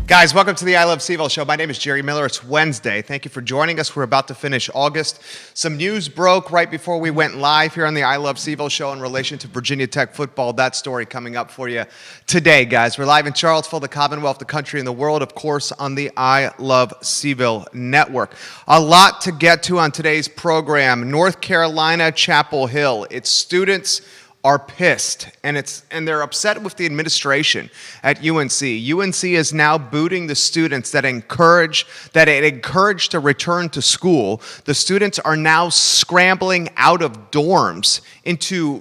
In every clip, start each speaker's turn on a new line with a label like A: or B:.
A: Guys, welcome to the I Love CVille show. My name is Jerry Miller. It's Wednesday. Thank you for joining us. We're about to finish August. Some news broke right before we went live here on the I Love CVille show in relation to Virginia Tech football. That story coming up for you today, guys. We're live in Charlottesville, the Commonwealth, the country, and the world, of course, on the I Love CVille network. A lot to get to on today's program. North Carolina, Chapel Hill. Its students are pissed, and they're upset with the administration at UNC. UNC is now booting the students that it encouraged to return to school. The students are now scrambling out of dorms into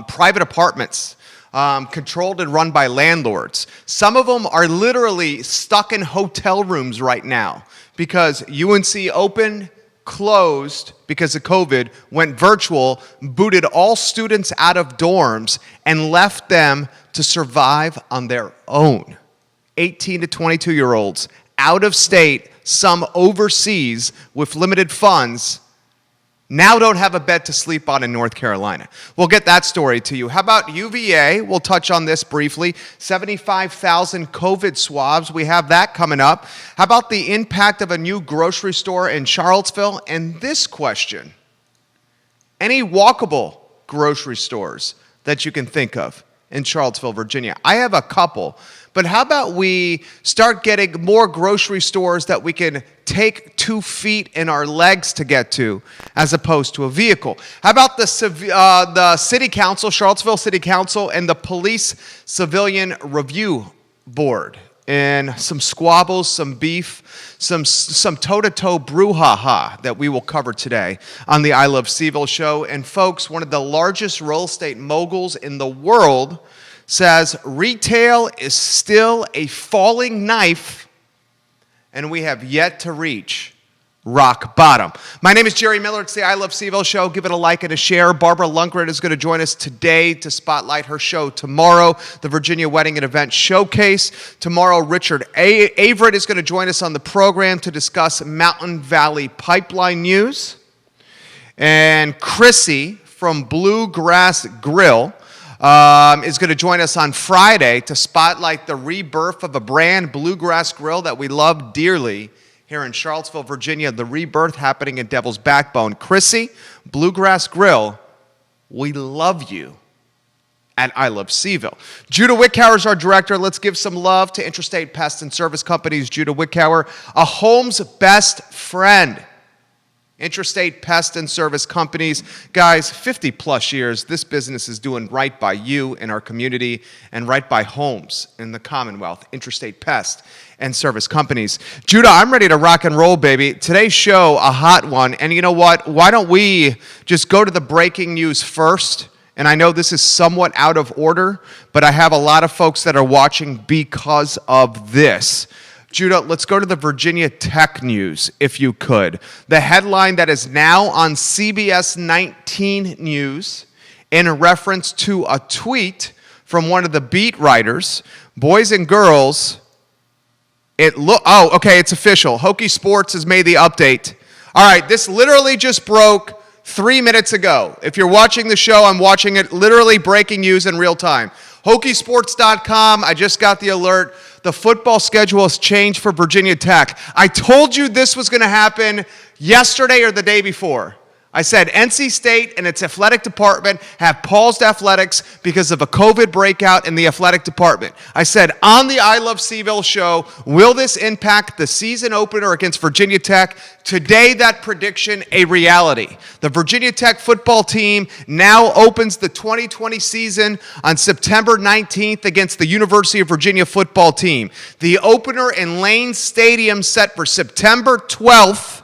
A: private apartments, controlled and run by landlords. Some of them are literally stuck in hotel rooms right now because UNC opened, closed because of COVID, went virtual, booted all students out of dorms, and left them to survive on their own. 18 to 22-year-olds out of state, some overseas with limited funds, now don't have a bed to sleep on in North Carolina. We'll get that story to you. How about UVA? We'll touch on this briefly. 75,000 COVID swabs. We have that coming up. How about the impact of a new grocery store in Charlottesville? And this question: any walkable grocery stores that you can think of in Charlottesville, Virginia? I have a couple. But how about we start getting more grocery stores that we can take 2 feet in our legs to get to, as opposed to a vehicle? How about the City Council, Charlottesville City Council, and the Police Civilian Review Board? And some squabbles, some beef, some toe-to-toe brouhaha that we will cover today on the I Love CVille show. And folks, one of the largest real estate moguls in the world says retail is still a falling knife, and we have yet to reach rock bottom. My name is Jerry Miller. It's the I Love CVille show. Give it a like and a share. Barbara Lundgren is going to join us today to spotlight her show tomorrow, the Virginia Wedding and Event Showcase. Tomorrow, Richard Averett is going to join us on the program to discuss Mountain Valley Pipeline news. And Chrissy from Bluegrass Grill is going to join us on Friday to spotlight the rebirth of a brand, Bluegrass Grill, that we love dearly here in Charlottesville, Virginia. The rebirth happening in Devil's Backbone. Chrissy, Bluegrass Grill, we love you at I Love CVille. Judah Wickhauer is our director. Let's give some love to Interstate Pest and Service Companies. Judah Wickhauer, a home's best friend. Interstate Pest and Service Companies. Guys, 50 plus years, this business is doing right by you and our community and right by homes in the Commonwealth. Interstate Pest and Service Companies. Judah, I'm ready to rock and roll, baby. Today's show, a hot one. And you know what? Why don't we just go to the breaking news first? And I know this is somewhat out of order, but I have a lot of folks that are watching because of this. Judah, let's go to the Virginia Tech news, if you could. The headline that is now on CBS 19 News in reference to a tweet from one of the beat writers. Boys and girls, it's official. Hokie Sports has made the update. All right, this literally just broke 3 minutes ago. If you're watching the show, I'm watching it, literally breaking news in real time. Hokiesports.com, I just got the alert. The football schedule has changed for Virginia Tech. I told you this was going to happen yesterday or the day before. I said NC State and its athletic department have paused athletics because of a COVID breakout in the athletic department. I said on the I Love CVille show, will this impact the season opener against Virginia Tech? Today, that prediction a reality. The Virginia Tech football team now opens the 2020 season on September 19th against the University of Virginia football team. The opener in Lane Stadium set for September 12th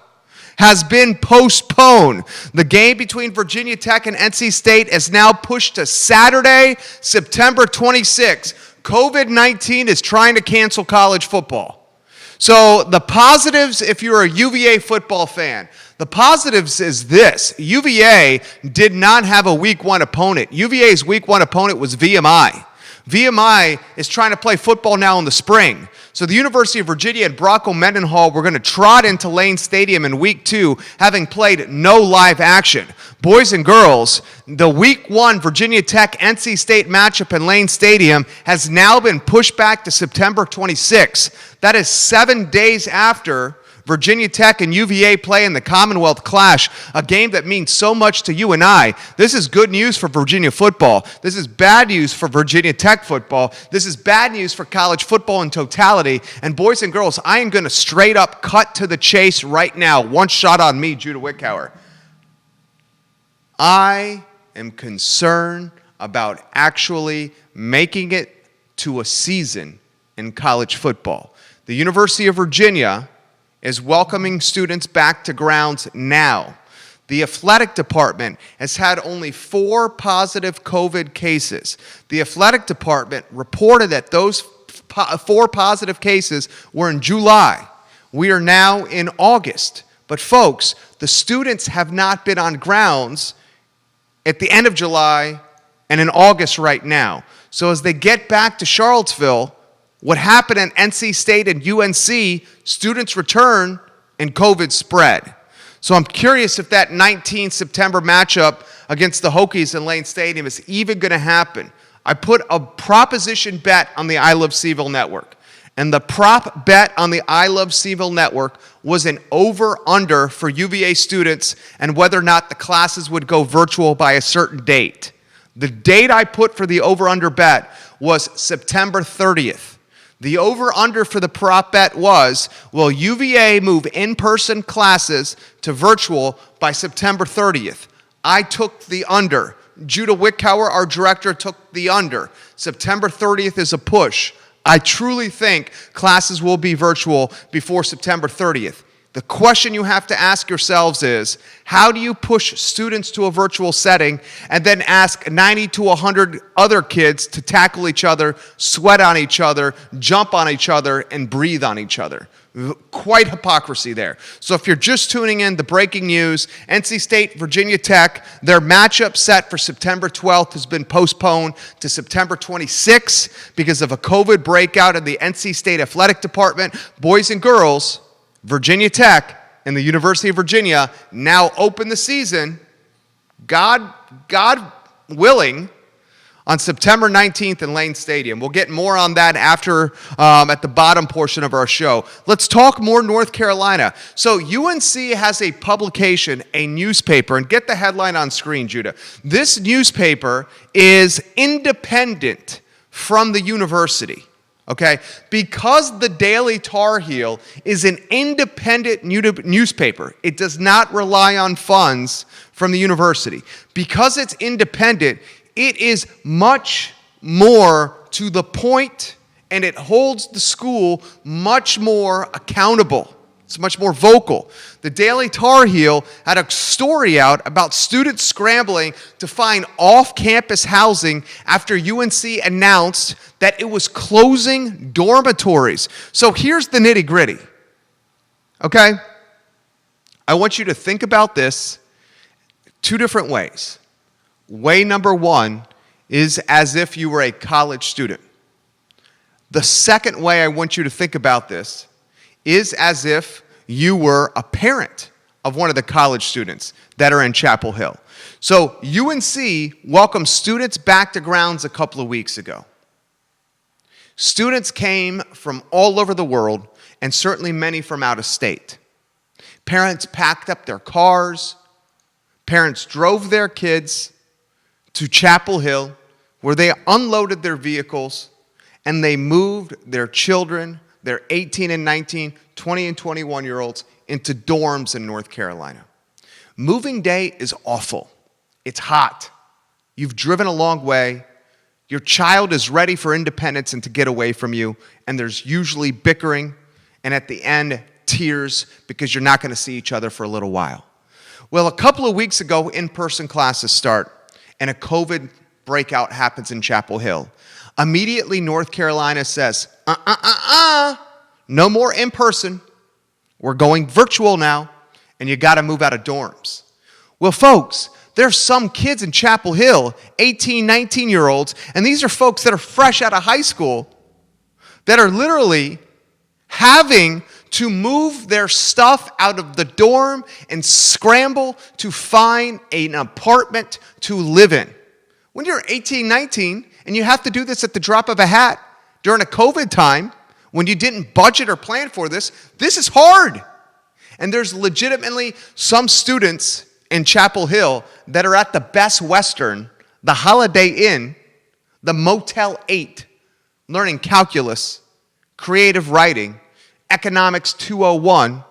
A: has been postponed. The game between Virginia Tech and NC State is now pushed to Saturday, September 26th. COVID-19 is trying to cancel college football. So the positives, if you're a UVA football fan, the positives is this. UVA did not have a week one opponent. UVA's week one opponent was VMI. VMI is trying to play football now in the spring. So the University of Virginia and Bronco Mendenhall were going to trot into Lane Stadium in week 2, having played no live action. Boys and girls, the Week 1 Virginia Tech-NC State matchup in Lane Stadium has now been pushed back to September 26th. That is 7 days after Virginia Tech and UVA play in the Commonwealth Clash, a game that means so much to you and I. This is good news for Virginia football. This is bad news for Virginia Tech football. This is bad news for college football in totality. And boys and girls, I am going to straight up cut to the chase right now. One shot on me, Judah Wickhauer. I am concerned about actually making it to a season in college football. The University of Virginia is welcoming students back to grounds now. The athletic department has had only 4 positive COVID cases. The athletic department reported that those 4 positive cases were in July. We are now in August. But folks, the students have not been on grounds at the end of July and in August right now. So as they get back to Charlottesville, what happened at NC State and UNC, students return and COVID spread. So I'm curious if that 19 September matchup against the Hokies in Lane Stadium is even going to happen. I put a proposition bet on the I Love CVille network. And the prop bet on the I Love CVille network was an over-under for UVA students and whether or not the classes would go virtual by a certain date. The date I put for the over-under bet was September 30th. The over-under for the prop bet was, will UVA move in-person classes to virtual by September 30th? I took the under. Judah Wickhauer, our director, took the under. September 30th is a push. I truly think classes will be virtual before September 30th. The question you have to ask yourselves is, how do you push students to a virtual setting and then ask 90 to 100 other kids to tackle each other, sweat on each other, jump on each other, and breathe on each other? Quite hypocrisy there. So if you're just tuning in, the breaking news, NC State, Virginia Tech, their matchup set for September 12th has been postponed to September 26th because of a COVID breakout in the NC State Athletic Department. Boys and girls, Virginia Tech and the University of Virginia now open the season, God willing, on September 19th in Lane Stadium. We'll get more on that after at the bottom portion of our show. Let's talk more North Carolina. So UNC has a publication, a newspaper, and get the headline on screen, Judah. This newspaper is independent from the university. Okay, because the Daily Tar Heel is an independent newspaper, it does not rely on funds from the university. Because it's independent, it is much more to the point, and it holds the school much more accountable. It's much more vocal. The Daily Tar Heel had a story out about students scrambling to find off-campus housing after UNC announced that it was closing dormitories. So here's the nitty-gritty, okay? I want you to think about this 2 different ways. Way number 1 is as if you were a college student. The second way I want you to think about this is as if you were a parent of one of the college students that are in Chapel Hill. So UNC welcomed students back to grounds a couple of weeks ago. Students came from all over the world, and certainly many from out of state. Parents packed up their cars. Parents drove their kids to Chapel Hill, where they unloaded their vehicles, and they moved their children, their 18 and 19, 20 and 21-year-olds, into dorms in North Carolina. Moving day is awful. It's hot. You've driven a long way. Your child is ready for independence and to get away from you, and there's usually bickering, and at the end, tears, because you're not going to see each other for a little while. Well, a couple of weeks ago, in-person classes start, and a COVID breakout happens in Chapel Hill. Immediately, North Carolina says, no more in-person. We're going virtual now, and you got to move out of dorms. Well, folks, there's some kids in Chapel Hill, 18, 19-year-olds, and these are folks that are fresh out of high school that are literally having to move their stuff out of the dorm and scramble to find an apartment to live in. When you're 18, 19, and you have to do this at the drop of a hat during a COVID time, when you didn't budget or plan for this is hard. And there's legitimately some students in Chapel Hill that are at the Best Western, the Holiday Inn, the Motel 8, learning calculus, creative writing, economics 201,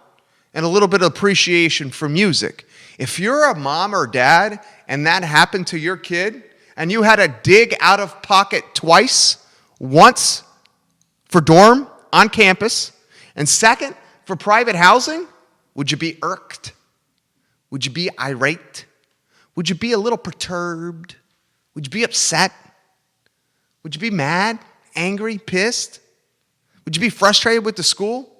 A: and a little bit of appreciation for music. If you're a mom or dad and that happened to your kid and you had to dig out of pocket twice, once for dorm on campus, and second for private housing, would you be irked? Would you be irate? Would you be a little perturbed? Would you be upset? Would you be mad, angry, pissed? Would you be frustrated with the school?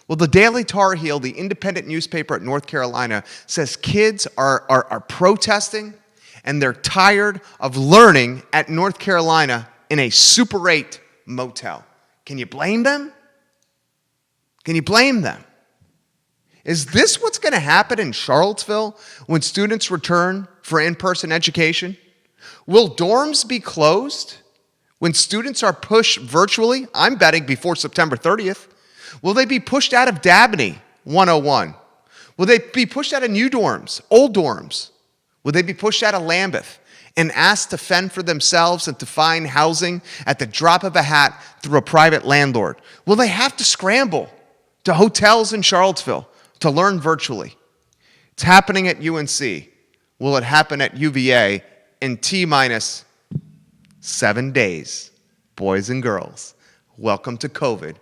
A: Well, the Daily Tar Heel, the independent newspaper at North Carolina, says kids are protesting and they're tired of learning at North Carolina in a Super 8 motel. Can you blame them? Can you blame them? Is this what's going to happen in Charlottesville when students return for in-person education? Will dorms be closed when students are pushed virtually? I'm betting before September 30th. Will they be pushed out of Dabney 101? Will they be pushed out of new dorms, old dorms? Will they be pushed out of Lambeth and asked to fend for themselves and to find housing at the drop of a hat through a private landlord? Will they have to scramble to hotels in Charlottesville to learn virtually? It's happening at UNC. Will it happen at UVA in T-minus 7 days? Boys and girls, welcome to COVID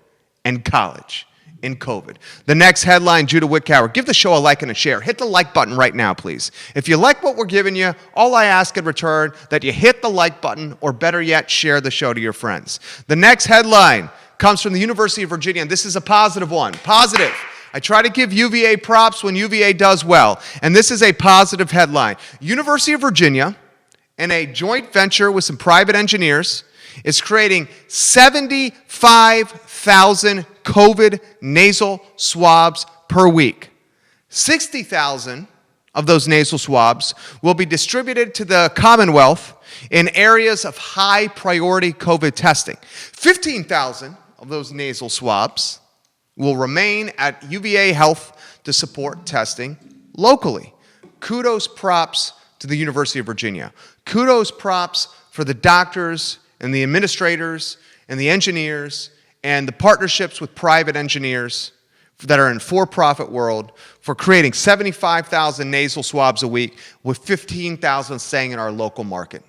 A: and college in COVID. The next headline, Judah Wickower. Give the show a like and a share. Hit the like button right now, please. If you like what we're giving you, all I ask in return that you hit the like button, or better yet, share the show to your friends. The next headline comes from the University of Virginia, and this is a positive one. Positive. I try to give UVA props when UVA does well, and this is a positive headline. University of Virginia, in a joint venture with some private engineers, is creating 75,000 COVID nasal swabs per week. 60,000 of those nasal swabs will be distributed to the Commonwealth in areas of high priority COVID testing. 15,000 of those nasal swabs will remain at UVA Health to support testing locally. Kudos, props to the University of Virginia. Kudos, props for the doctors and the administrators and the engineers and the partnerships with private engineers that are in for-profit world for creating 75,000 nasal swabs a week with 15,000 staying in our local market.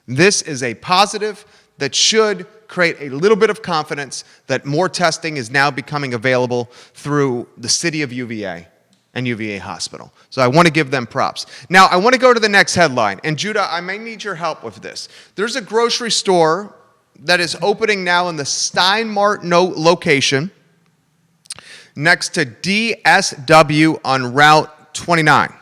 A: This is a positive that should create a little bit of confidence that more testing is now becoming available through the city of UVA and UVA Hospital. So I want to give them props. Now, I want to go to the next headline. And Judah, I may need your help with this. There's a grocery store that is opening now in the Stein Mart location next to DSW on Route 29.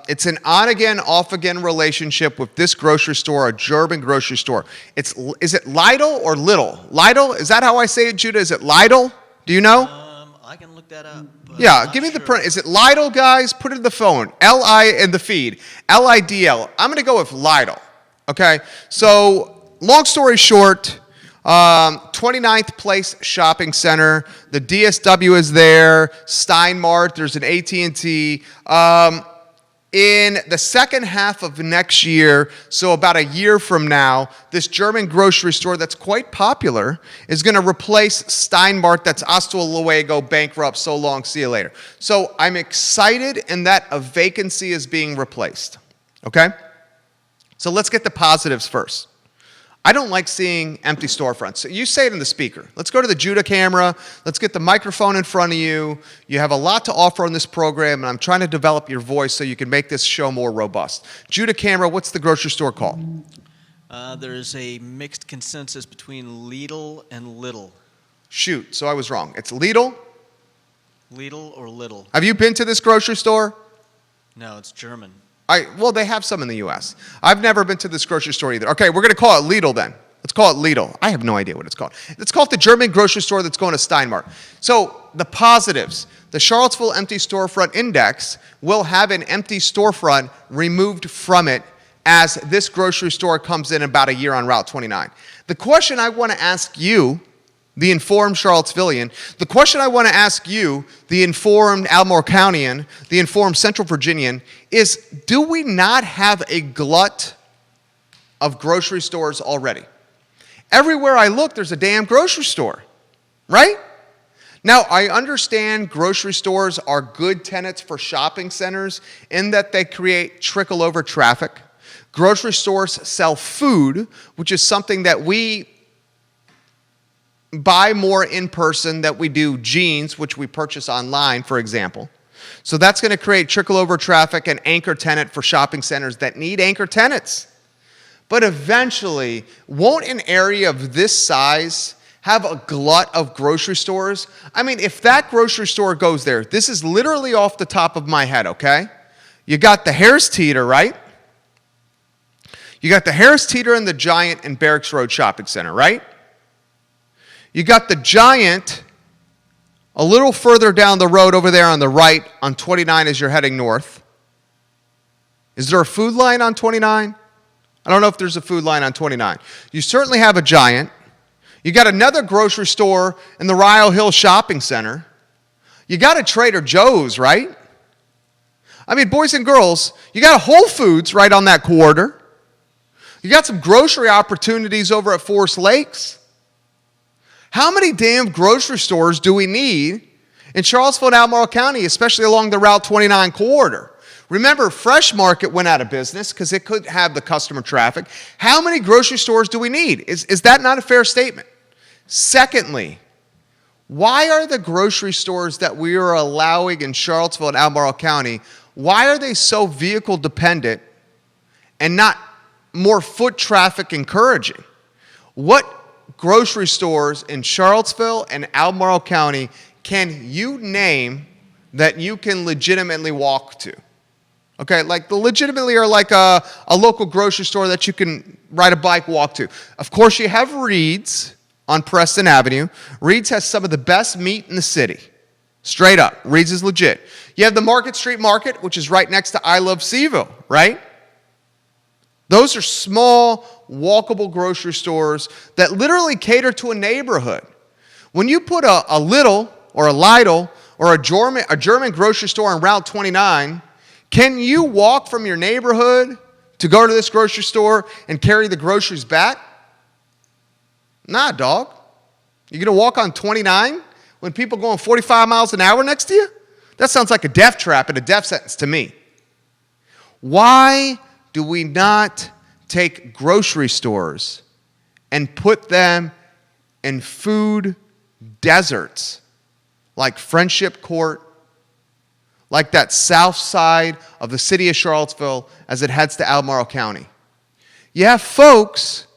A: It's an on-again, off-again relationship with this grocery store, a German grocery store. Is it Lidl or Lidl? Lidl? Is that how I say it, Judah? Is it Lidl? Do you know?
B: I can look that up.
A: Yeah, give me the print. Is it Lidl, guys? Put it in the phone. L-I in the feed. L-I-D-L. I'm going to go with Lidl. Okay? So, long story short, 29th Place Shopping Center. The DSW is there. Stein Mart. There's an AT&T. In the second half of next year, so about a year from now, this German grocery store that's quite popular is going to replace Stein Mart. That's hasta luego, bankrupt, so long, see you later. So I'm excited in that a vacancy is being replaced. Okay? So let's get the positives first. I don't like seeing empty storefronts. So you say it in the speaker. Let's go to the Judah camera. Let's get the microphone in front of you. You have a lot to offer on this program, and I'm trying to develop your voice so you can make this show more robust. Judah camera, what's the grocery store called?
B: There is a mixed consensus between Lidl and Lidl.
A: Shoot, so I was wrong. It's Lidl?
B: Lidl or Lidl?
A: Have you been to this grocery store?
B: No, it's German.
A: Well, they have some in the U.S. I've never been to this grocery store either. Okay, we're going to call it Lidl then. Let's call it Lidl. I have no idea what it's called. Let's call it the German grocery store that's going to Stein Mart. So the positives. The Charlottesville Empty Storefront Index will have an empty storefront removed from it as this grocery store comes in about a year on Route 29. The question I want to ask you, the informed Charlottesvillian, the question I want to ask you, the informed Albemarle Countyan, the informed Central Virginian, is do we not have a glut of grocery stores already? Everywhere I look, there's a damn grocery store, right? Now, I understand grocery stores are good tenants for shopping centers in that they create trickle-over traffic. Grocery stores sell food, which is something that we buy more in person than we do jeans, which we purchase online, for example. So that's going to create trickle-over traffic and anchor tenant for shopping centers that need anchor tenants. But eventually, won't an area of this size have a glut of grocery stores? I mean, if that grocery store goes there, this is literally off the top of my head, okay? You got the Harris Teeter, right? You got the Harris Teeter and the Giant and Barracks Road Shopping Center, right? You got the Giant a little further down the road over there on the right on 29 as you're heading north. Is there a Food Line on 29? I don't know if there's a Food Line on 29. You certainly have a Giant. You got another grocery store in the Ryle Hill Shopping Center. You got a Trader Joe's, right? I mean, boys and girls, you got a Whole Foods right on that corridor. You got some grocery opportunities over at Forest Lakes. How many damn grocery stores do we need in Charlottesville and Albemarle County, especially along the Route 29 corridor? Remember, Fresh Market went out of business because it could have the customer traffic. How many grocery stores do we need? Is that not a fair statement? Secondly, why are the grocery stores that we are allowing in Charlottesville and Albemarle County, why are they so vehicle dependent and not more foot traffic encouraging? What grocery stores in Charlottesville and Albemarle County can you name that you can legitimately walk to? Okay, like the legitimately are like a local grocery store that you can ride a bike, walk to. Of course, you have Reed's on Preston Avenue. Reed's has some of the best meat in the city. Straight up, Reed's is legit. You have the Market Street Market, which is right next to I Love CVille, right? Those are small, walkable grocery stores that literally cater to a neighborhood. When you put a Lidl or a Lidl or a German grocery store on Route 29, can you walk from your neighborhood to go to this grocery store and carry the groceries back? Nah, dog. You gonna walk on 29 when people going 45 miles an hour next to you? That sounds like a death trap and a death sentence to me. Why do we not take grocery stores and put them in food deserts like Friendship Court, like that south side of the city of Charlottesville as it heads to Albemarle County? You have folks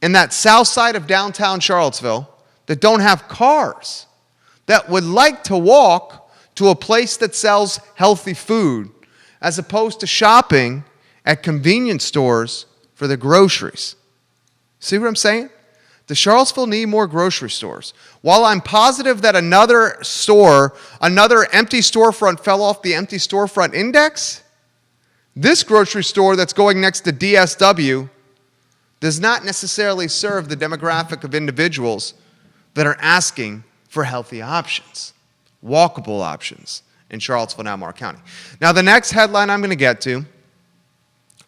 A: in that south side of downtown Charlottesville that don't have cars, that would like to walk to a place that sells healthy food as opposed to shopping at convenience stores for the groceries. See what I'm saying? Does Charlottesville need more grocery stores? While I'm positive that another empty storefront fell off the empty storefront index, this grocery store that's going next to DSW does not necessarily serve the demographic of individuals that are asking for healthy options, walkable options in Charlottesville and Albemarle County. Now, the next headline I'm going to get to,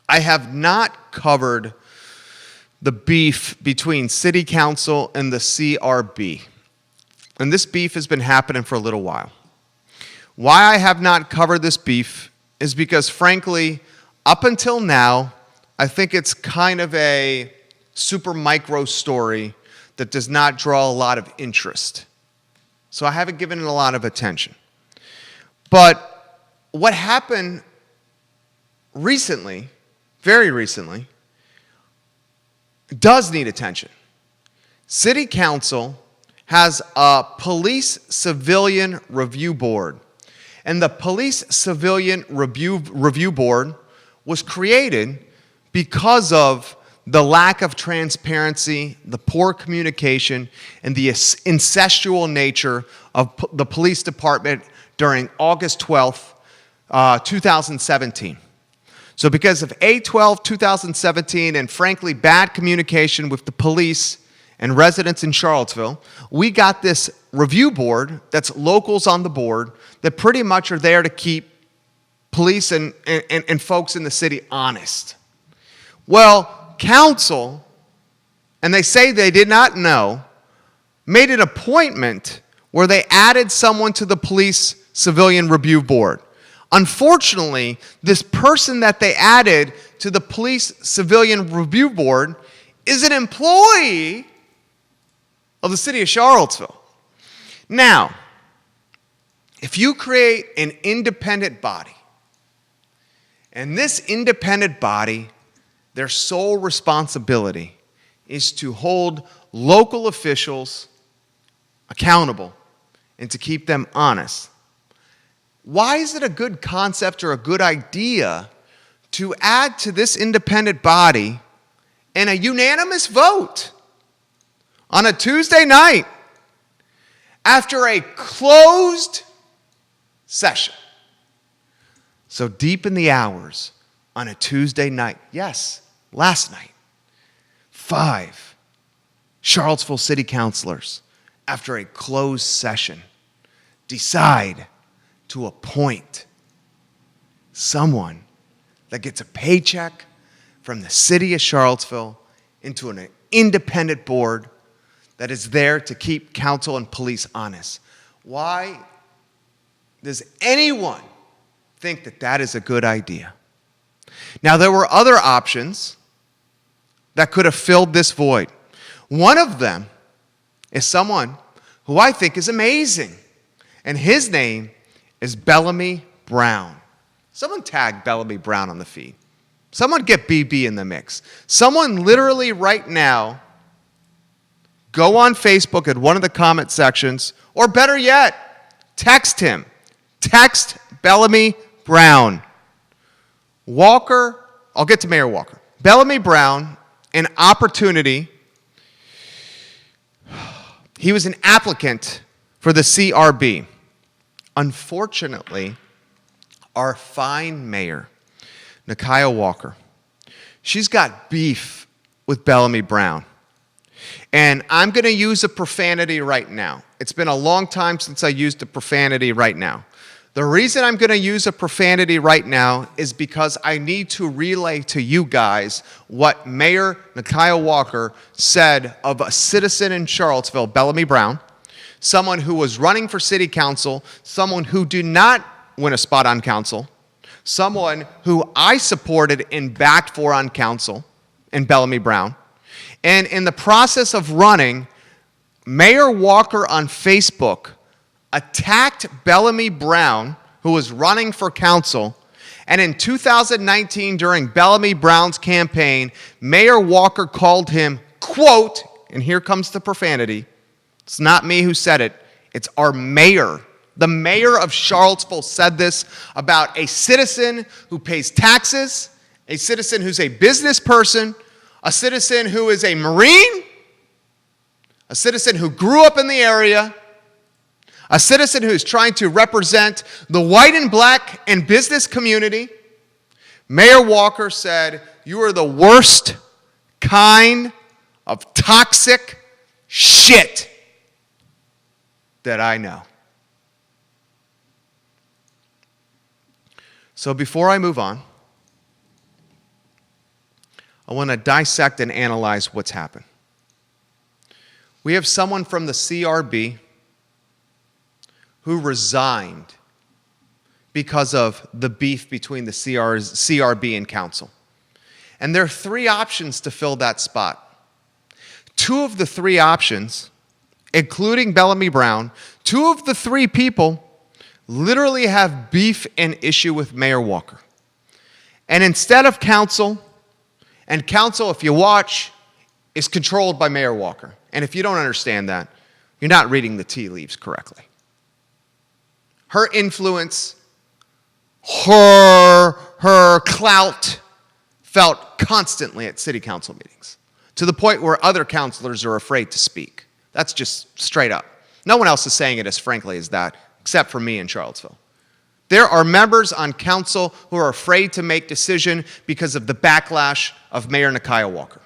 A: I have not covered the beef between City Council and the CRB. And this beef has been happening for a little while. Why I have not covered this beef is because, frankly, up until now, I think it's kind of a super micro story that does not draw a lot of interest. So I haven't given it a lot of attention. But what happened recently, very recently, does need attention. City Council has a police civilian review board. And the police civilian review board was created because of the lack of transparency, the poor communication, and the incestual nature of the police department during August 12th, 2017. So because of 8/12/2017 and frankly bad communication with the police and residents in Charlottesville, we got this review board that's locals on the board that pretty much are there to keep police and folks in the city honest. Well, council, and they say they did not know, made an appointment where they added someone to the police civilian review board. Unfortunately, this person that they added to the police civilian review board is an employee of the city of Charlottesville. Now, if you create an independent body, and this independent body, their sole responsibility is to hold local officials accountable and to keep them honest, why is it a good concept or a good idea to add to this independent body in a unanimous vote on a Tuesday night after a closed session? So deep in the hours on a Tuesday night, yes, last night, 5 Charlottesville City Councilors, after a closed session, decide to appoint someone that gets a paycheck from the city of Charlottesville into an independent board that is there to keep council and police honest. Why does anyone think that that is a good idea? Now, there were other options that could have filled this void. One of them is someone who I think is amazing, and his name is Bellamy Brown. Someone tag Bellamy Brown on the feed. Someone get BB in the mix. Someone literally right now go on Facebook at one of the comment sections, or better yet, text him. Text Bellamy Brown. Walker, I'll get to Mayor Walker. Bellamy Brown, an opportunity. He was an applicant for the CRB. Unfortunately, our fine mayor, Nikia Walker, she's got beef with Bellamy Brown. And I'm going to use a profanity right now. It's been a long time since I used a profanity right now. The reason I'm going to use a profanity right now is because I need to relay to you guys what Mayor Nikia Walker said of a citizen in Charlottesville, Bellamy Brown, someone who was running for city council, someone who did not win a spot on council, someone who I supported and backed for on council, in Bellamy Brown. And in the process of running, Mayor Walker on Facebook attacked Bellamy Brown, who was running for council. And in 2019, during Bellamy Brown's campaign, Mayor Walker called him, quote, and here comes the profanity. It's not me who said it. It's our mayor. The mayor of Charlottesville said this about a citizen who pays taxes, a citizen who's a business person, a citizen who is a Marine, a citizen who grew up in the area, a citizen who's trying to represent the white and black and business community. Mayor Walker said, "You are the worst kind of toxic shit that I know." So before I move on, I want to dissect and analyze what's happened. We have someone from the CRB who resigned because of the beef between the CRB and council. And there are 3 options to fill that spot. 2 of the 3 options, including Bellamy Brown, 2 of the 3 people literally have beef and issue with Mayor Walker. And instead of council, and council, if you watch, is controlled by Mayor Walker. And if you don't understand that, you're not reading the tea leaves correctly. Her influence, her clout felt constantly at city council meetings, to the point where other councilors are afraid to speak. That's just straight up. No one else is saying it as frankly as that, except for me in Charlottesville. There are members on council who are afraid to make decision because of the backlash of Mayor Nakia Walker.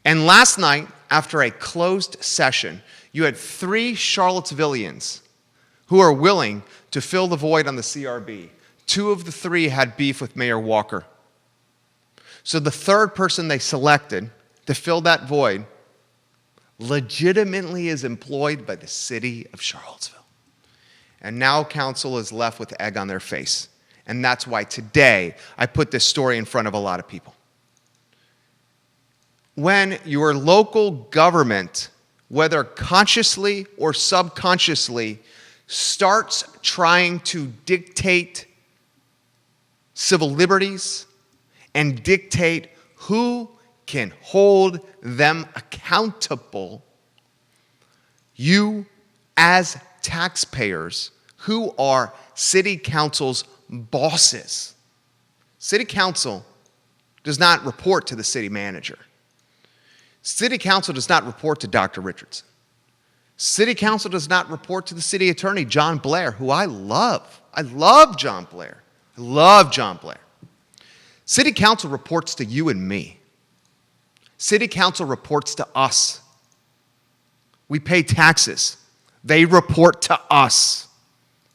A: And last night, after a closed session, you had 3 Charlottesvillians who are willing to fill the void on the CRB. 2 of the 3 had beef with Mayor Walker. So the third person they selected to fill that void legitimately is employed by the city of Charlottesville. And now council is left with egg on their face. And that's why today I put this story in front of a lot of people. When your local government, whether consciously or subconsciously, starts trying to dictate civil liberties and dictate who can hold them accountable, you as taxpayers who are city council's bosses. City council does not report to the city manager. City council does not report to Dr. Richardson. City council does not report to the city attorney, John Blair, who I love. I love John Blair. I love John Blair. City council reports to you and me. City council reports to us. We pay taxes. They report to us.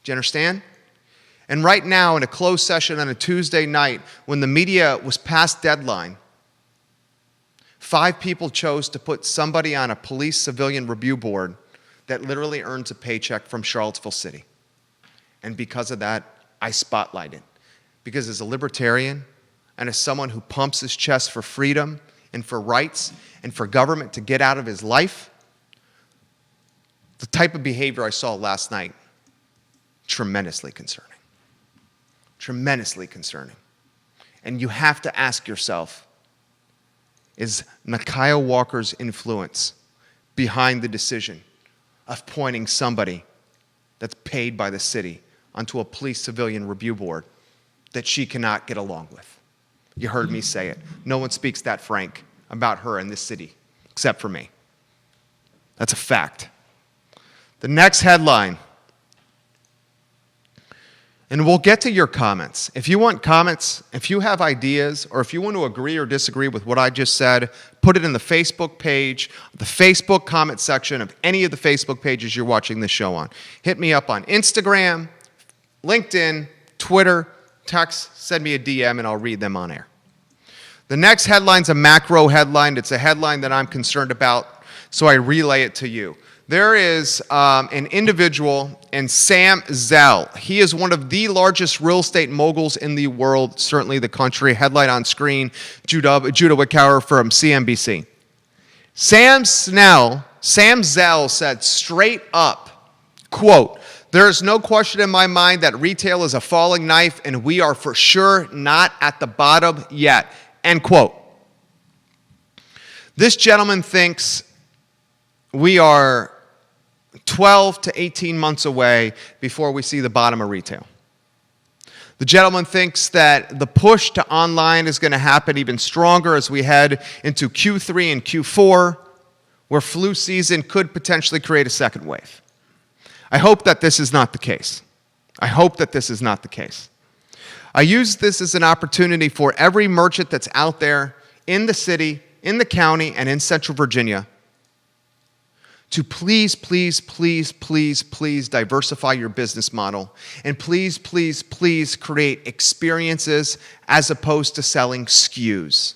A: Do you understand? And right now, in a closed session on a Tuesday night, when the media was past deadline, 5 people chose to put somebody on a police civilian review board that literally earns a paycheck from Charlottesville City. And because of that, I spotlighted. Because as a libertarian and as someone who pumps his chest for freedom and for rights and for government to get out of his life, the type of behavior I saw last night, tremendously concerning. Tremendously concerning. And you have to ask yourself, is Nakia Walker's influence behind the decision of appointing somebody that's paid by the city onto a police civilian review board that she cannot get along with? You heard me say it. No one speaks that frank about her in this city except for me. That's a fact. The next headline, and we'll get to your comments. If you want comments, if you have ideas, or if you want to agree or disagree with what I just said, put it in the Facebook page, the Facebook comment section of any of the Facebook pages you're watching this show on. Hit me up on Instagram, LinkedIn, Twitter, text, send me a DM, and I'll read them on air. The next headline's a macro headline. It's a headline that I'm concerned about, so I relay it to you. There is an individual, and Sam Zell. He is one of the largest real estate moguls in the world, certainly the country. Headline on screen, Judah Wickower from CNBC. Sam Zell said straight up, quote, "There is no question in my mind that retail is a falling knife, and we are for sure not at the bottom yet," end quote. This gentleman thinks we are 12 to 18 months away before we see the bottom of retail. The gentleman thinks that the push to online is going to happen even stronger as we head into Q3 and Q4, where flu season could potentially create a second wave. I hope that this is not the case. I hope that this is not the case. I use this as an opportunity for every merchant that's out there in the city, in the county, and in Central Virginia to please, please, please, please, please diversify your business model. And please, please, please create experiences as opposed to selling SKUs.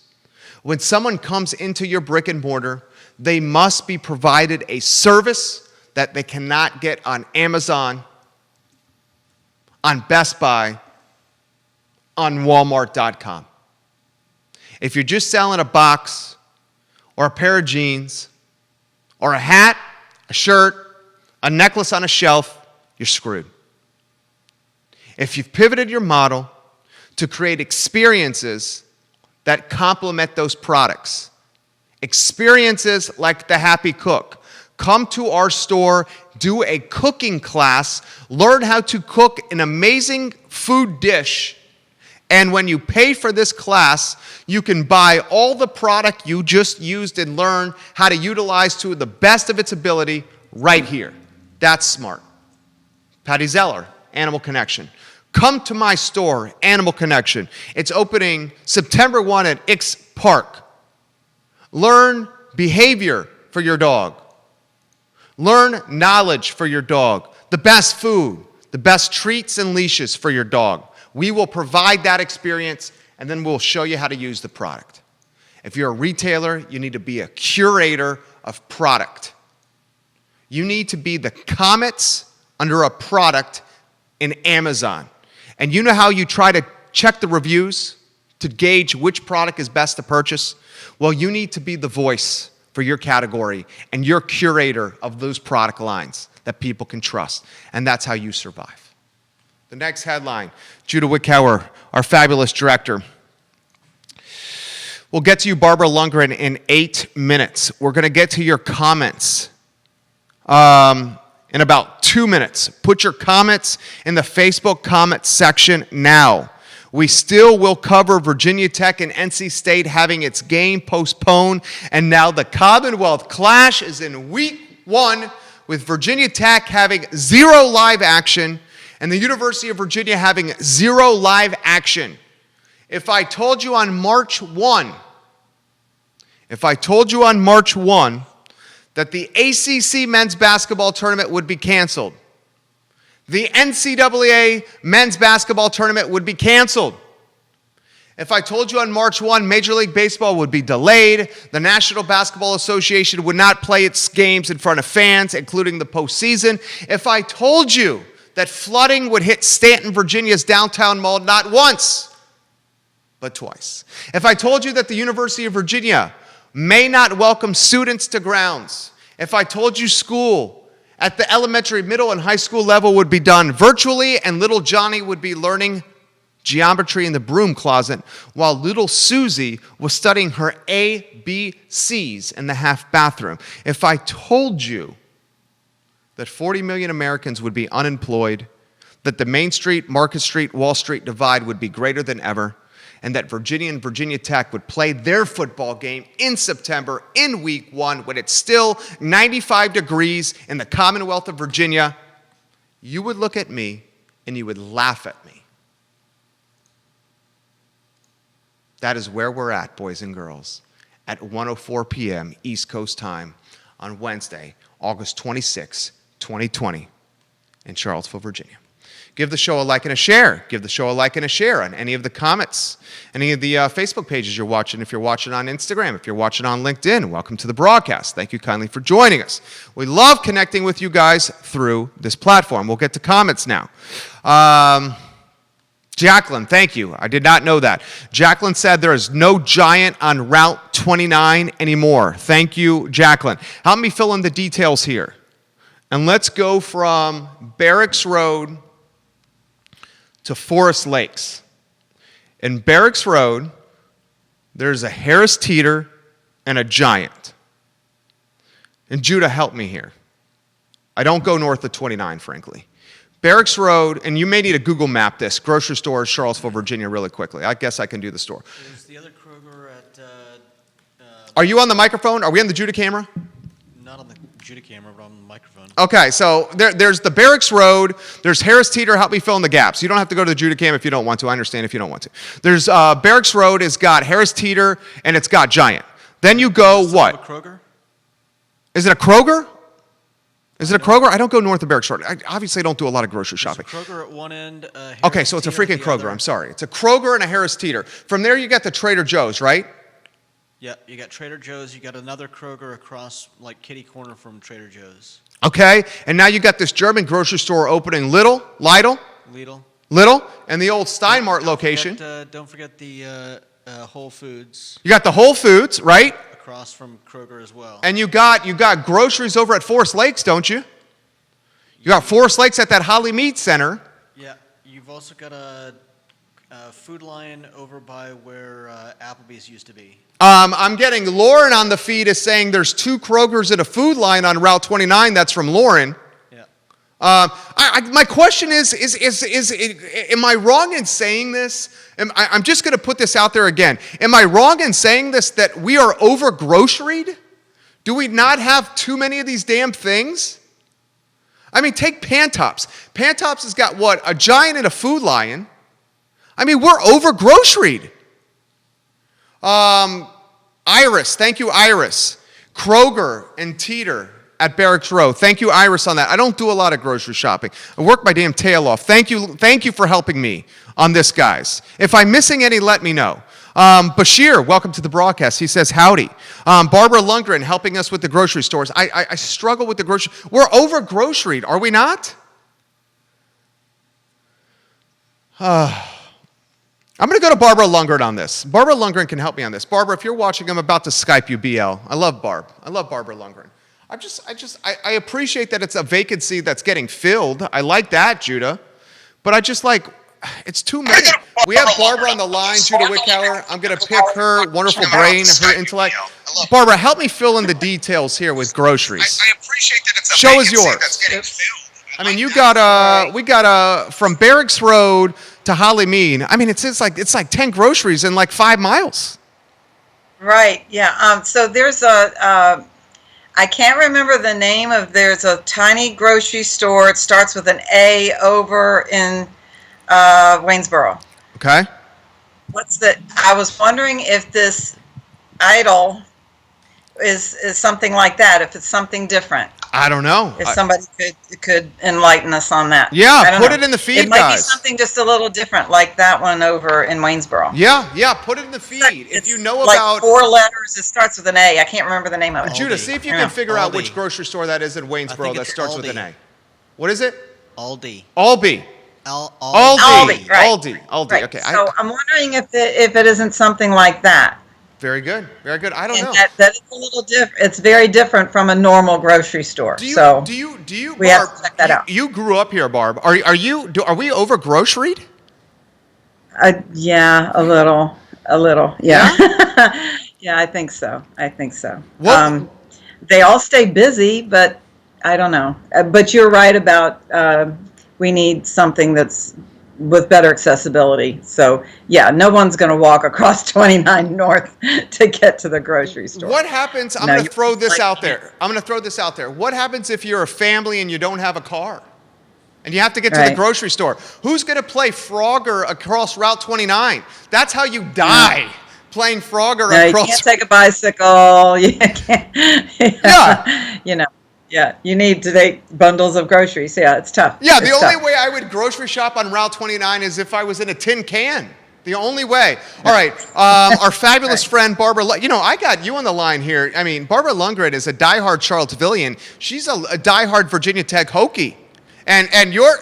A: When someone comes into your brick and mortar, they must be provided a service that they cannot get on Amazon, on Best Buy, on Walmart.com. If you're just selling a box or a pair of jeans or a hat, a shirt, a necklace on a shelf, you're screwed. If you've pivoted your model to create experiences that complement those products, experiences like the Happy Cook, come to our store, do a cooking class, learn how to cook an amazing food dish, And when you pay for this class, you can buy all the product you just used and learn how to utilize to the best of its ability right here. That's smart. Patty Zeller, Animal Connection. Come to my store, Animal Connection. It's opening September 1 at Ix Park. Learn behavior for your dog. Learn knowledge for your dog. The best food, the best treats and leashes for your dog. We will provide that experience, and then we'll show you how to use the product. If you're a retailer, you need to be a curator of product. You need to be the comets under a product in Amazon. And you know how you try to check the reviews to gauge which product is best to purchase? Well, you need to be the voice for your category and your curator of those product lines that people can trust. And that's how you survive. The next headline, Judah Wickhauer, our fabulous director. We'll get to you, Barbara Lundgren, in 8 minutes. We're going to get to your comments in about 2 minutes. Put your comments in the Facebook comments section now. We still will cover Virginia Tech and NC State having its game postponed, and now the Commonwealth Clash is in week 1 with Virginia Tech having 0 live action and the University of Virginia having 0 live action. If I told you on March 1 that the ACC men's basketball tournament would be canceled, the NCAA men's basketball tournament would be canceled. If I told you on March 1 Major League Baseball would be delayed, the National Basketball Association would not play its games in front of fans, including the postseason. If I told you that flooding would hit Stanton, Virginia's downtown mall not once, but twice. If I told you that the University of Virginia may not welcome students to grounds. If I told you school at the elementary, middle, and high school level would be done virtually, and little Johnny would be learning geometry in the broom closet, while little Susie was studying her ABCs in the half bathroom. If I told you that 40 million Americans would be unemployed, that the Main Street, Market Street, Wall Street divide would be greater than ever, and that Virginia and Virginia Tech would play their football game in September in week 1 when it's still 95 degrees in the Commonwealth of Virginia, you would look at me and you would laugh at me. That is where we're at, boys and girls, at 1:04 p.m. East Coast time on Wednesday, August 26, 2020, in Charlottesville, Virginia. Give the show a like and a share. Give the show a like and a share on any of the comments, any of the Facebook pages you're watching. If you're watching on Instagram, if you're watching on LinkedIn, welcome to the broadcast. Thank you kindly for joining us. We love connecting with you guys through this platform. We'll get to comments now. Jacqueline, thank you. I did not know that. Jacqueline said there is no Giant on Route 29 anymore. Thank you, Jacqueline. Help me fill in the details here. And let's go from Barracks Road to Forest Lakes. In Barracks Road, there's a Harris Teeter and a Giant. And Judah, help me here. I don't go north of 29, frankly. Barracks Road, and you may need to Google map this, grocery store, Charlottesville, Virginia, really quickly. I guess I can do the store.
B: There's the other Kroger at...
A: Are you on the microphone? Are we on the Judah camera?
B: Not on the Judah camera, but on the microphone.
A: Okay, so there's the Barracks Road. There's Harris Teeter. Help me fill in the gaps. You don't have to go to the Judah cam if you don't want to. I understand if you don't want to. There's Barracks Road has got Harris Teeter, and it's got Giant. Then you go what?
B: A Kroger?
A: Is it a Kroger? Is it a Kroger? I don't go north of Barracks Road. I obviously don't do a lot of grocery shopping.
B: There's a Kroger at one end.
A: Okay, so it's a freaking Kroger. I'm sorry. It's a Kroger and a Harris Teeter. From there, you get the Trader Joe's, right?
B: Yeah, you got Trader Joe's. You got another Kroger across, like, kitty corner from Trader Joe's.
A: Okay, and now you got this German grocery store opening Lidl, and the old Stein Mart location.
B: Don't forget the Whole Foods.
A: You got the Whole Foods, right?
B: Across from Kroger as well.
A: And you got groceries over at Forest Lakes, don't you? You got Forest Lakes at that Holly Meat Center.
B: Yeah, you've also got a Food Lion over by where Applebee's used to be.
A: I'm getting Lauren on the feed is saying there's 2 Krogers and a Food Lion on Route 29. That's from Lauren.
B: Yeah.
A: My question is, am I wrong in saying this? I'm just going to put this out there again. Am I wrong in saying this, that we are over-groceryed? Do we not have too many of these damn things? I mean, take Pantops. Pantops has got, what, a Giant and a Food Lion. I mean, we're over-groceryed. Iris, thank you, Iris. Kroger and Teeter at Barracks Row. Thank you, Iris, on that. I don't do a lot of grocery shopping. I work my damn tail off. Thank you for helping me on this, guys. If I'm missing any, let me know. Bashir, welcome to the broadcast. He says, howdy. Barbara Lundgren helping us with the grocery stores. I struggle with the grocery. We're over-groceryed, are we not? I'm going to go to Barbara Lundgren on this. Barbara Lundgren can help me on this. Barbara, if you're watching, I'm about to Skype you, BL. I love Barb. I love Barbara Lundgren. I appreciate that it's a vacancy that's getting filled. I like that, Judah. But I just like, it's too many. We have Barbara on the line, Judah Wickhauer. I'm going to pick her wonderful brain, her intellect. Barbara, help me fill in the details here with groceries.
C: I appreciate that it's a
A: Show is
C: vacancy
A: yours.
C: that's getting filled.
A: I mean, we got from Barracks Road to Holly Mead. I mean, it's like 10 groceries in like 5 miles.
D: Right. Yeah. So there's I can't remember the name of. There's a tiny grocery store. It starts with an A over in Waynesboro.
A: Okay.
D: I was wondering if this idol is something like that. If it's something different.
A: I don't know.
D: If somebody could enlighten us on that.
A: Yeah, put it in the feed, guys.
D: It might be something just a little different, like that one over in Waynesboro.
A: Yeah, put it in the feed. If you know
D: like
A: about
D: 4 letters, it starts with an A. I can't remember the name of it.
A: Judah, see if you can figure out
B: Aldi.
A: which grocery store that is in Waynesboro that starts with an A. What is it?
B: Aldi.
A: Aldi.
D: Aldi, right.
A: Aldi.
D: Right.
A: Okay.
D: So I'm wondering if it isn't something like that.
A: Very good. I don't know.
D: That is a little different. It's very different from a normal grocery store.
A: Do you,
D: we
A: Barb,
D: have to check that out.
A: You grew up here, Barb. Are we over groceryed?
D: Yeah, a little. Yeah. Yeah, I think so.
A: What?
D: They all stay busy, but I don't know. But you're right about we need something that's with better accessibility. So, yeah, no one's going to walk across 29 North to get to the grocery store.
A: What happens? I'm going to throw this out there. What happens if you're a family and you don't have a car? And you have to get to the grocery store? Who's going to play Frogger across Route 29? That's how you die, playing Frogger across.
D: You can't take a bicycle. You can't.
A: Yeah.
D: You know. Yeah, you need to take bundles of groceries. Yeah, it's tough.
A: Yeah, the only way I would grocery shop on Route 29 is if I was in a tin can. The only way. All right, our fabulous friend Barbara. I got you on the line here. I mean, Barbara Lundgren is a diehard Charlottesvillian. She's a diehard Virginia Tech Hokie, and your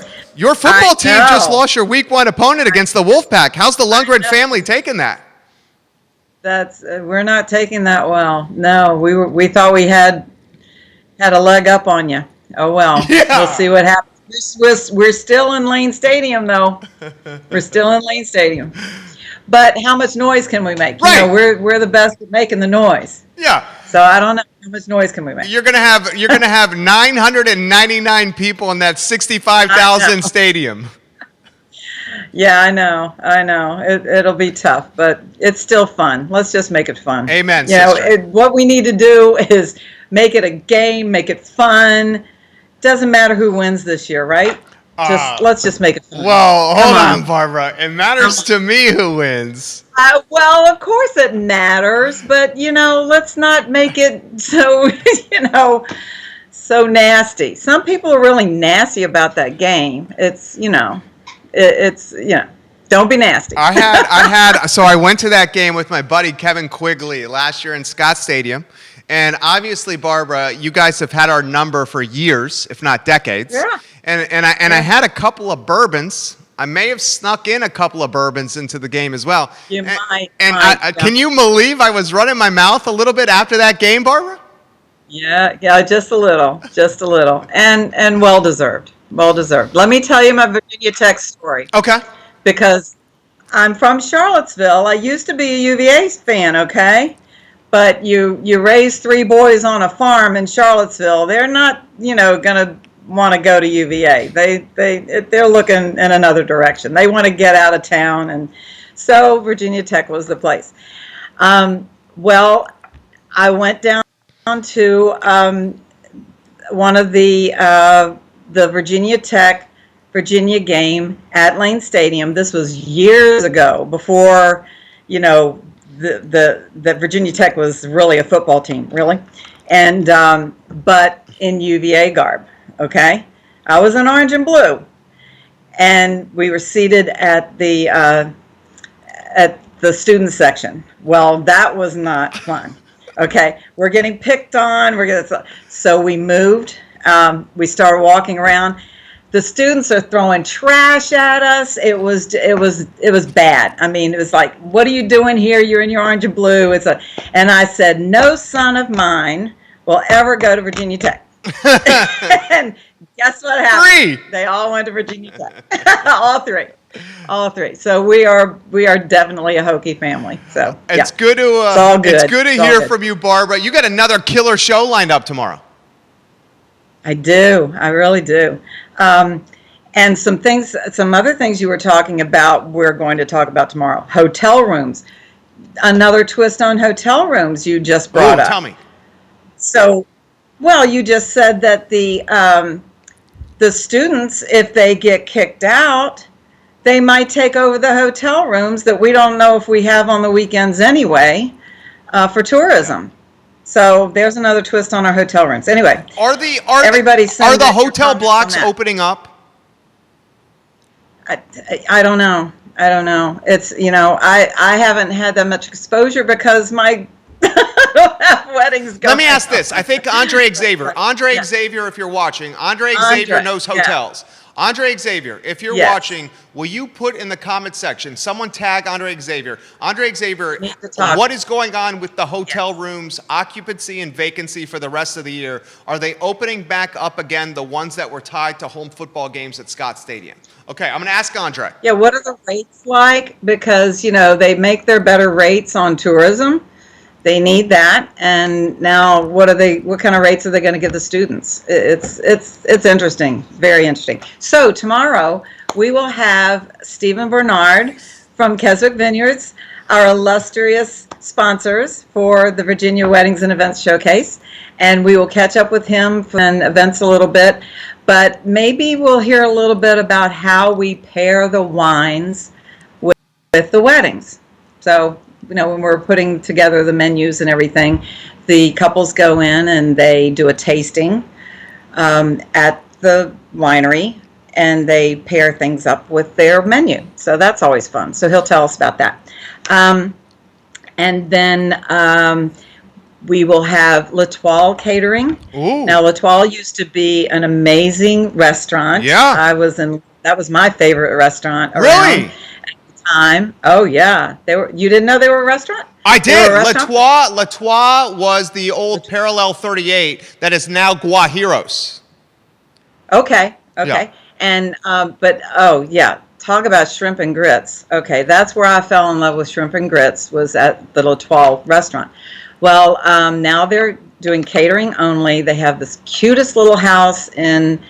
A: football team just lost your Week 1 opponent against the Wolfpack. How's the Lundgren family taking that?
D: We're not taking that well. No, we thought we had a leg up on you. Oh, well. Yeah. We'll see what happens. We're still in Lane Stadium, though. We're still in Lane Stadium. But how much noise can we make?
A: Right.
D: You know, we're the best at making the noise.
A: Yeah.
D: So I don't know how much noise can we make.
A: You're gonna have 999 people in that 65,000 stadium.
D: Yeah, I know. It'll be tough, but it's still fun. Let's just make it fun.
A: Amen,
D: sister. What we need to do is make it a game, make it fun. Doesn't matter who wins this year, right? Let's just make it fun.
A: Well, hold on, Barbara. It matters to me who wins.
D: Well, of course it matters, but let's not make it so so nasty. Some people are really nasty about that game. It's don't be nasty.
A: So I went to that game with my buddy Kevin Quigley last year in Scott Stadium. And obviously, Barbara, you guys have had our number for years, if not decades.
D: Yeah.
A: And I had a couple of bourbons. I may have snuck in a couple of bourbons into the game as well.
D: You might.
A: Can you believe I was running my mouth a little bit after that game, Barbara?
D: Yeah, just a little, and well deserved. Let me tell you my Virginia Tech story.
A: Okay.
D: Because I'm from Charlottesville. I used to be a UVA fan. Okay. But you raise 3 boys on a farm in Charlottesville. They're not, going to want to go to UVA. They're looking in another direction. They want to get out of town, and so Virginia Tech was the place. Well, I went down to one of the Virginia Tech Virginia game at Lane Stadium. This was years ago, before the Virginia Tech was really a football team, really, and but in UVA garb. Okay, I was in orange and blue, and we were seated at the student section. Well, that was not fun. Okay, we're getting picked on. So we moved. We started walking around. The students are throwing trash at us. It was bad. I mean, it was like, what are you doing here? You're in your orange and blue. And I said, no son of mine will ever go to Virginia Tech. And guess what happened?
A: 3.
D: They all went to Virginia Tech. All three. So we are definitely a Hokie family. So
A: It's
D: yeah.
A: good to
D: It's all good.
A: It's good to
D: It's all
A: hear
D: good.
A: from you, Barbara. You got another killer show lined up tomorrow.
D: I do. I really do. And some other things you were talking about, we're going to talk about tomorrow. Hotel rooms. Another twist on hotel rooms you just brought up.
A: Tell me.
D: So, well, you just said that the students, if they get kicked out, they might take over the hotel rooms that we don't know if we have on the weekends anyway, for tourism. So there's another twist on our hotel rooms. Anyway, are the
A: hotel blocks opening up?
D: I don't know. It's I haven't had that much exposure because I don't have weddings going.
A: Let me ask this. I think Andre Xavier, if you're watching, Xavier knows hotels.
D: Yeah.
A: Andre Xavier, if you're watching, will you put in the comment section, someone tag Andre Xavier. Andre Xavier, what is going on with the hotel rooms, occupancy and vacancy for the rest of the year? Are they opening back up again, the ones that were tied to home football games at Scott Stadium? Okay, I'm going to ask Andre.
D: Yeah, what are the rates like? Because, they make their better rates on tourism. They need that, and now what kind of rates are they going to give the students? It's interesting, very interesting. So tomorrow we will have Stephen Bernard from Keswick Vineyards, our illustrious sponsors for the Virginia Weddings and Events Showcase, and we will catch up with him from events a little bit, but maybe we'll hear a little bit about how we pair the wines with the weddings. So, when we're putting together the menus and everything, the couples go in and they do a tasting at the winery, and they pair things up with their menu. So that's always fun. So he'll tell us about that. And then we will have L'Etoile Catering.
A: Ooh.
D: Now, L'Etoile used to be an amazing restaurant.
A: Yeah.
D: That was my favorite restaurant around.
A: Really?
D: Time. Oh yeah, you didn't know they were a restaurant?
A: I did. L'Etoile was the old Parallel 38 that is now Guajiros.
D: Okay.
A: Yeah.
D: And talk about shrimp and grits. Okay, that's where I fell in love with shrimp and grits, was at the L'Etoile restaurant. Well, now they're doing catering only. They have this cutest little house in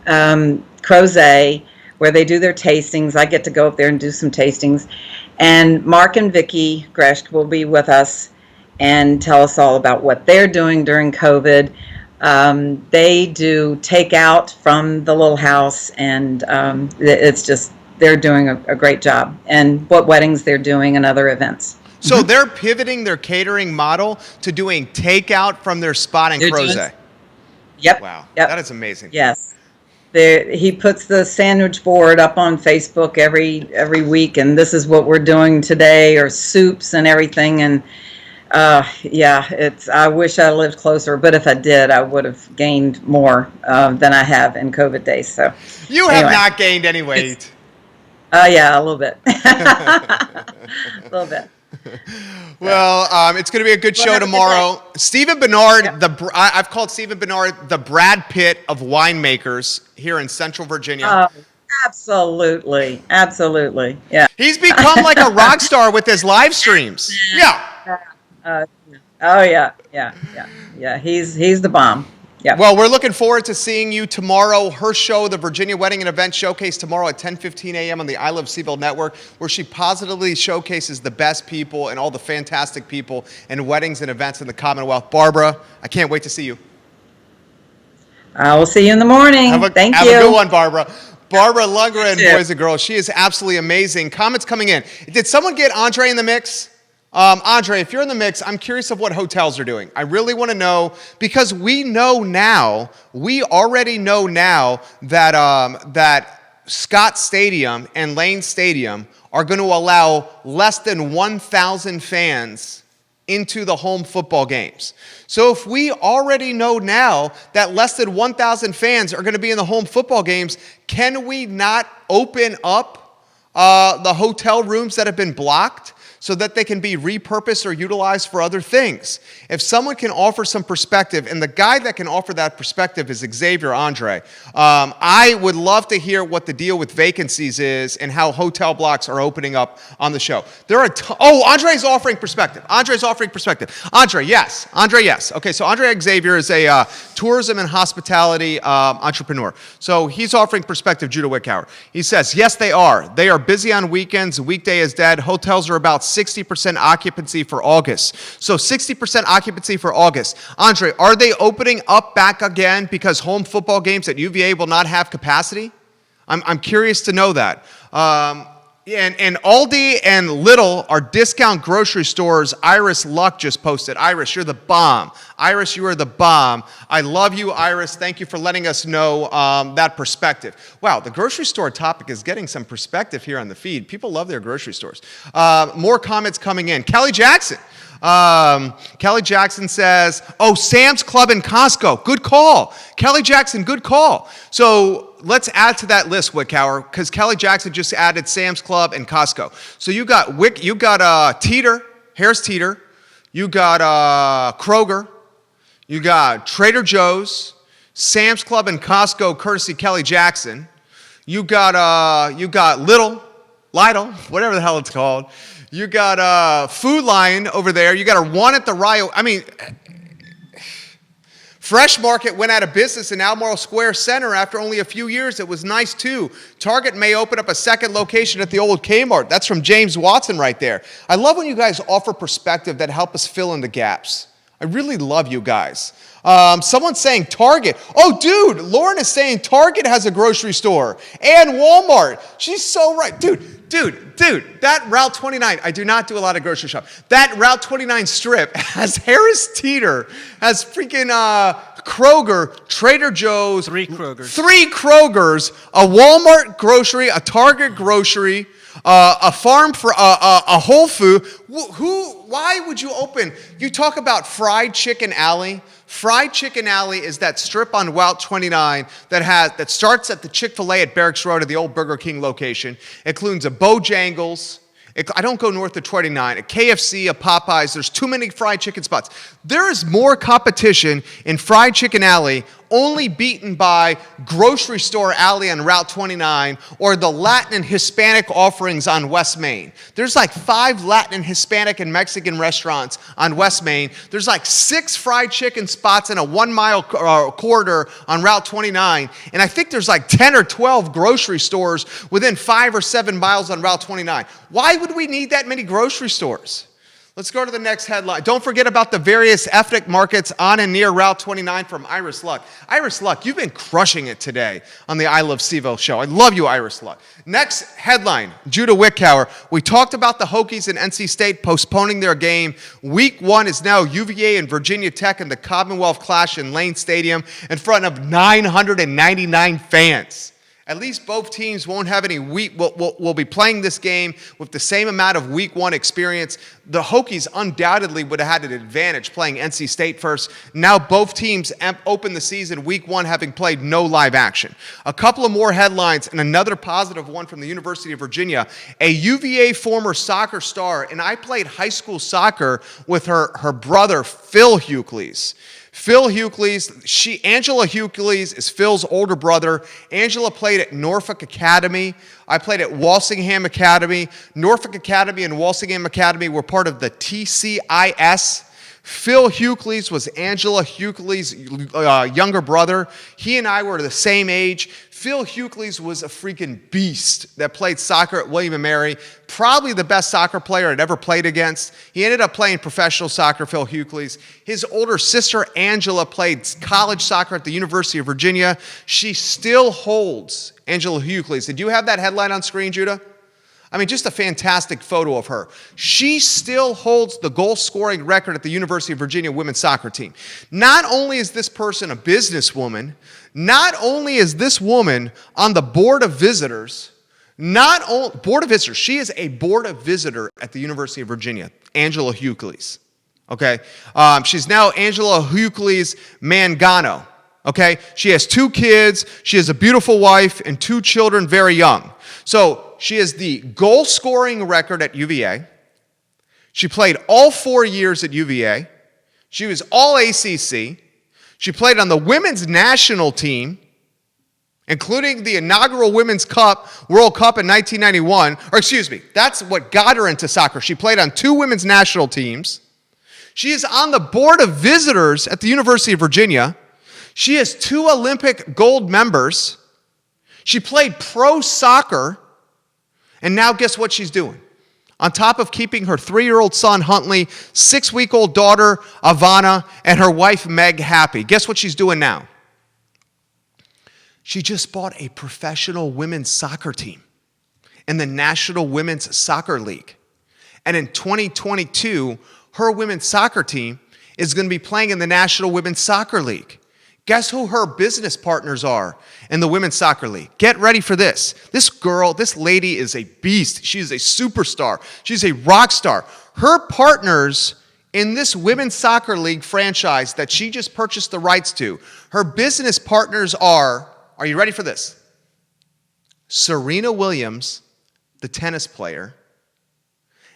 D: Crozet, where they do their tastings. I get to go up there and do some tastings. And Mark and Vicki Gresh will be with us and tell us all about what they're doing during COVID. They do takeout from the little house, and they're doing a great job. And what weddings they're doing and other events.
A: So they're pivoting their catering model to doing takeout from their spot in Crozet.
D: Yep.
A: Wow.
D: Yep.
A: That is amazing.
D: Yes. He puts the sandwich board up on Facebook every week, and this is what we're doing today, or soups and everything. And I wish I lived closer, but if I did, I would have gained more than I have in COVID days. So
A: you have not gained any weight.
D: Yeah, a little bit. A little bit.
A: Well, it's going to be a good show tomorrow. Stephen Bernard, I've called Stephen Bernard the Brad Pitt of winemakers here in Central Virginia.
D: Oh, absolutely. Yeah.
A: He's become like a rock star with his live streams. Yeah.
D: Yeah. He's the bomb. Yeah.
A: Well, we're looking forward to seeing you tomorrow. Her show, the Virginia Wedding and Event Showcase, tomorrow at 10:15 a.m. on the I Love CVille Network, where she positively showcases the best people and all the fantastic people in weddings and events in the Commonwealth. Barbara, I can't wait to see you.
D: I will see you in the morning. Thank you.
A: Have a good one, Barbara. Barbara Lundgren, boys and girls, she is absolutely amazing. Comments coming in. Did someone get Andre in the mix? Andre, if you're in the mix, I'm curious of what hotels are doing. I really want to know, because we already know now that Scott Stadium and Lane Stadium are going to allow less than 1,000 fans into the home football games. So if we already know now that less than 1,000 fans are going to be in the home football games, can we not open up the hotel rooms that have been blocked so that they can be repurposed or utilized for other things? If someone can offer some perspective, and the guy that can offer that perspective is Xavier Andre, I would love to hear what the deal with vacancies is and how hotel blocks are opening up on the show. There are Andre's offering perspective. Andre, yes. Okay, so Andre Xavier is a tourism and hospitality entrepreneur. So he's offering perspective, Judah Wickhauer. He says, yes, they are. They are busy on weekends. Weekday is dead. Hotels are about 60% occupancy for August. So 60% occupancy for August. Andre, are they opening up back again because home football games at UVA will not have capacity? I'm curious to know that. And Aldi and Lidl are discount grocery stores. Iris Luck just posted. Iris, you're the bomb. Iris, you are the bomb. I love you, Iris. Thank you for letting us know that perspective. Wow, the grocery store topic is getting some perspective here on the feed. People love their grocery stores. More comments coming in. Kelly Jackson. Kelly Jackson says, Sam's Club and Costco. Good call. Kelly Jackson, good call. So let's add to that list, Wickhauer, because Kelly Jackson just added Sam's Club and Costco. So you got Teeter, Harris Teeter. You got Kroger. You got Trader Joe's, Sam's Club and Costco, courtesy Kelly Jackson. You got Lidl, whatever the hell it's called. You got Food Lion over there. You got one at the Rio. I mean, Fresh Market went out of business in Albemarle Square Center after only a few years. It was nice, too. Target may open up a second location at the old Kmart. That's from James Watson right there. I love when you guys offer perspective that help us fill in the gaps. I really love you guys. Someone's saying Target. Oh, dude, Lauren is saying Target has a grocery store and Walmart. She's so right. Dude, that Route 29, I do not do a lot of grocery shop. That Route 29 strip has Harris Teeter, has freaking Kroger, Trader Joe's.
B: 3 Krogers.
A: 3 Krogers, a Walmart grocery, a Target grocery, a farm for a Whole Food. Why would you open? You talk about Fried Chicken Alley. Fried Chicken Alley is that strip on Route 29 that starts at the Chick-fil-A at Barracks Road at the old Burger King location. It includes a Bojangles. I don't go north of 29. A KFC, a Popeyes. There's too many fried chicken spots. There is more competition in Fried Chicken Alley, only beaten by Grocery Store Alley on Route 29 or the Latin and Hispanic offerings on West Main. There's like 5 Latin and Hispanic and Mexican restaurants on West Main. There's like 6 fried chicken spots in a 1-mile corridor on Route 29. And I think there's like 10 or 12 grocery stores within 5 or 7 miles on Route 29. Why would we need that many grocery stores? Let's go to the next headline. Don't forget about the various ethnic markets on and near Route 29 from Iris Luck. Iris Luck, you've been crushing it today on the I Love CVille show. I love you, Iris Luck. Next headline, Judah Wickhauer. We talked about the Hokies and NC State postponing their game. Week 1 is now UVA and Virginia Tech in the Commonwealth Clash in Lane Stadium in front of 999 fans. At least both teams won't have any will be playing this game with the same amount of week 1 experience. The Hokies undoubtedly would have had an advantage playing NC State first. Now both teams open the season week 1 having played no live action. A couple of more headlines and another positive one from the University of Virginia. A UVA former soccer star, and I played high school soccer with her brother, Phil Hucles. Phil Hucles, Angela Hucles is Phil's older brother. Angela played at Norfolk Academy. I played at Walsingham Academy. Norfolk Academy and Walsingham Academy were part of the TCIS. Phil Hughley's was Angela Hughley's younger brother. He and I were the same age. Phil Hughley's was a freaking beast that played soccer at William & Mary. Probably the best soccer player I'd ever played against. He ended up playing professional soccer, Phil Hughley's. His older sister, Angela, played college soccer at the University of Virginia. She still holds Angela Hughley's. Did you have that headline on screen, Judah? I mean, just a fantastic photo of her. She still holds the goal-scoring record at the University of Virginia women's soccer team. Not only is this person a businesswoman, not only is this woman on the board of visitors, she is a board of visitor at the University of Virginia, Angela Hughley's. Okay? She's now Angela Hughley's Mangano. Okay? She has 2 kids, she has a beautiful wife, and 2 children very young. So she has the goal-scoring record at UVA. She played all 4 years at UVA. She was all ACC. She played on the women's national team, including the inaugural Women's World Cup in 1991. That's what got her into soccer. She played on 2 women's national teams. She is on the board of visitors at the University of Virginia. She has 2 Olympic gold members. She played pro soccer, and now guess what she's doing? On top of keeping her 3-year-old son, Huntley, 6-week-old daughter, Ivana, and her wife, Meg, happy. Guess what she's doing now? She just bought a professional women's soccer team in the National Women's Soccer League. And in 2022, her women's soccer team is going to be playing in the National Women's Soccer League. Guess who her business partners are in the Women's Soccer League? Get ready for this. This lady is a beast. She is a superstar. She's a rock star. Her partners in this Women's Soccer League franchise that she just purchased the rights to, her business partners are you ready for this? Serena Williams, the tennis player,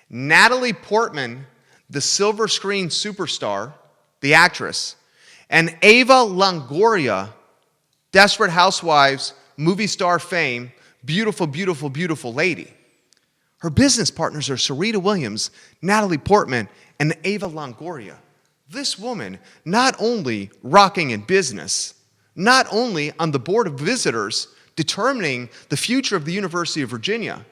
A: Natalie Portman, the silver screen superstar, the actress, and Ava Longoria, Desperate Housewives, movie star fame, beautiful, beautiful, beautiful lady. Her business partners are Serena Williams, Natalie Portman, and Ava Longoria. This woman, not only rocking in business, not only on the board of visitors determining the future of the University of Virginia,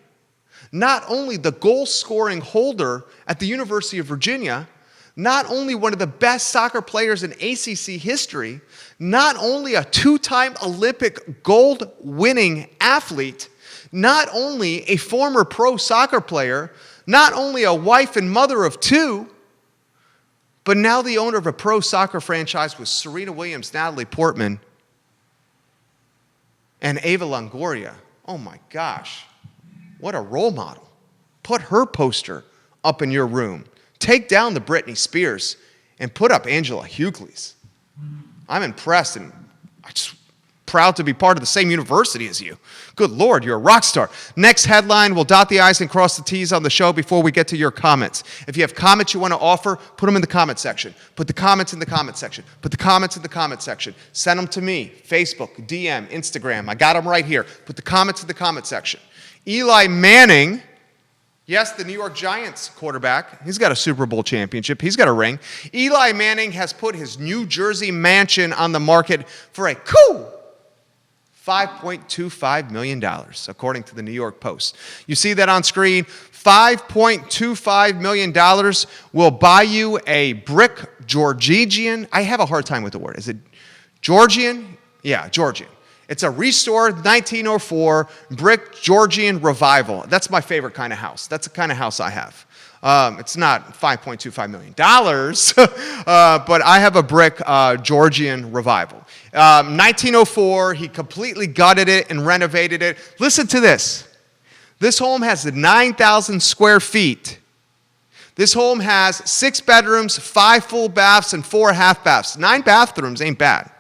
A: not only the goal-scoring holder at the University of Virginia, not only one of the best soccer players in ACC history, not only a 2-time Olympic gold-winning athlete, not only a former pro soccer player, not only a wife and mother of 2, but now the owner of a pro soccer franchise with Serena Williams, Natalie Portman, and Ava Longoria. Oh my gosh, what a role model. Put her poster up in your room. Take down the Britney Spears and put up Angela Hughley's. I'm impressed and I'm just proud to be part of the same university as you. Good Lord, you're a rock star. Next headline, we'll dot the I's and cross the T's on the show before we get to your comments. If you have comments you want to offer, put them in the comment section. Put the comments in the comment section. Put the comments in the comment section. Send them to me, Facebook, DM, Instagram. I got them right here. Put the comments in the comment section. Eli Manning, yes, the New York Giants quarterback. He's got a Super Bowl championship. He's got a ring. Eli Manning has put his New Jersey mansion on the market for a cool $5.25 million, according to the New York Post. You see that on screen? $5.25 million will buy you a brick Georgian. I have a hard time with the word. Is it Georgian? Yeah, Georgian. It's a restored 1904 brick Georgian revival. That's my favorite kind of house. That's the kind of house I have. It's not $5.25 million, but I have a brick Georgian revival. 1904, he completely gutted it and renovated it. Listen to this. This home has 9,000 square feet. This home has 6 bedrooms, 5 full baths, and 4 half baths. 9 bathrooms ain't bad.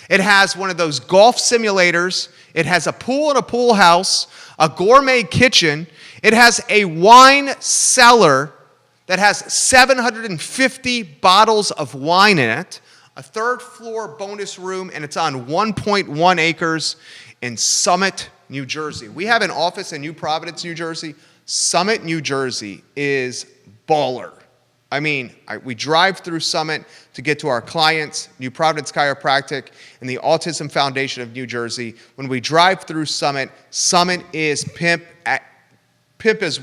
A: It has one of those golf simulators. It has a pool in a pool house, a gourmet kitchen. It has a wine cellar that has 750 bottles of wine in it, a 3rd floor bonus room, and it's on 1.1 acres in Summit, New Jersey. We have an office in New Providence, New Jersey. Summit, New Jersey is baller. We drive through Summit to get to our clients, New Providence Chiropractic and the Autism Foundation of New Jersey. When we drive through Summit, Summit is pimp is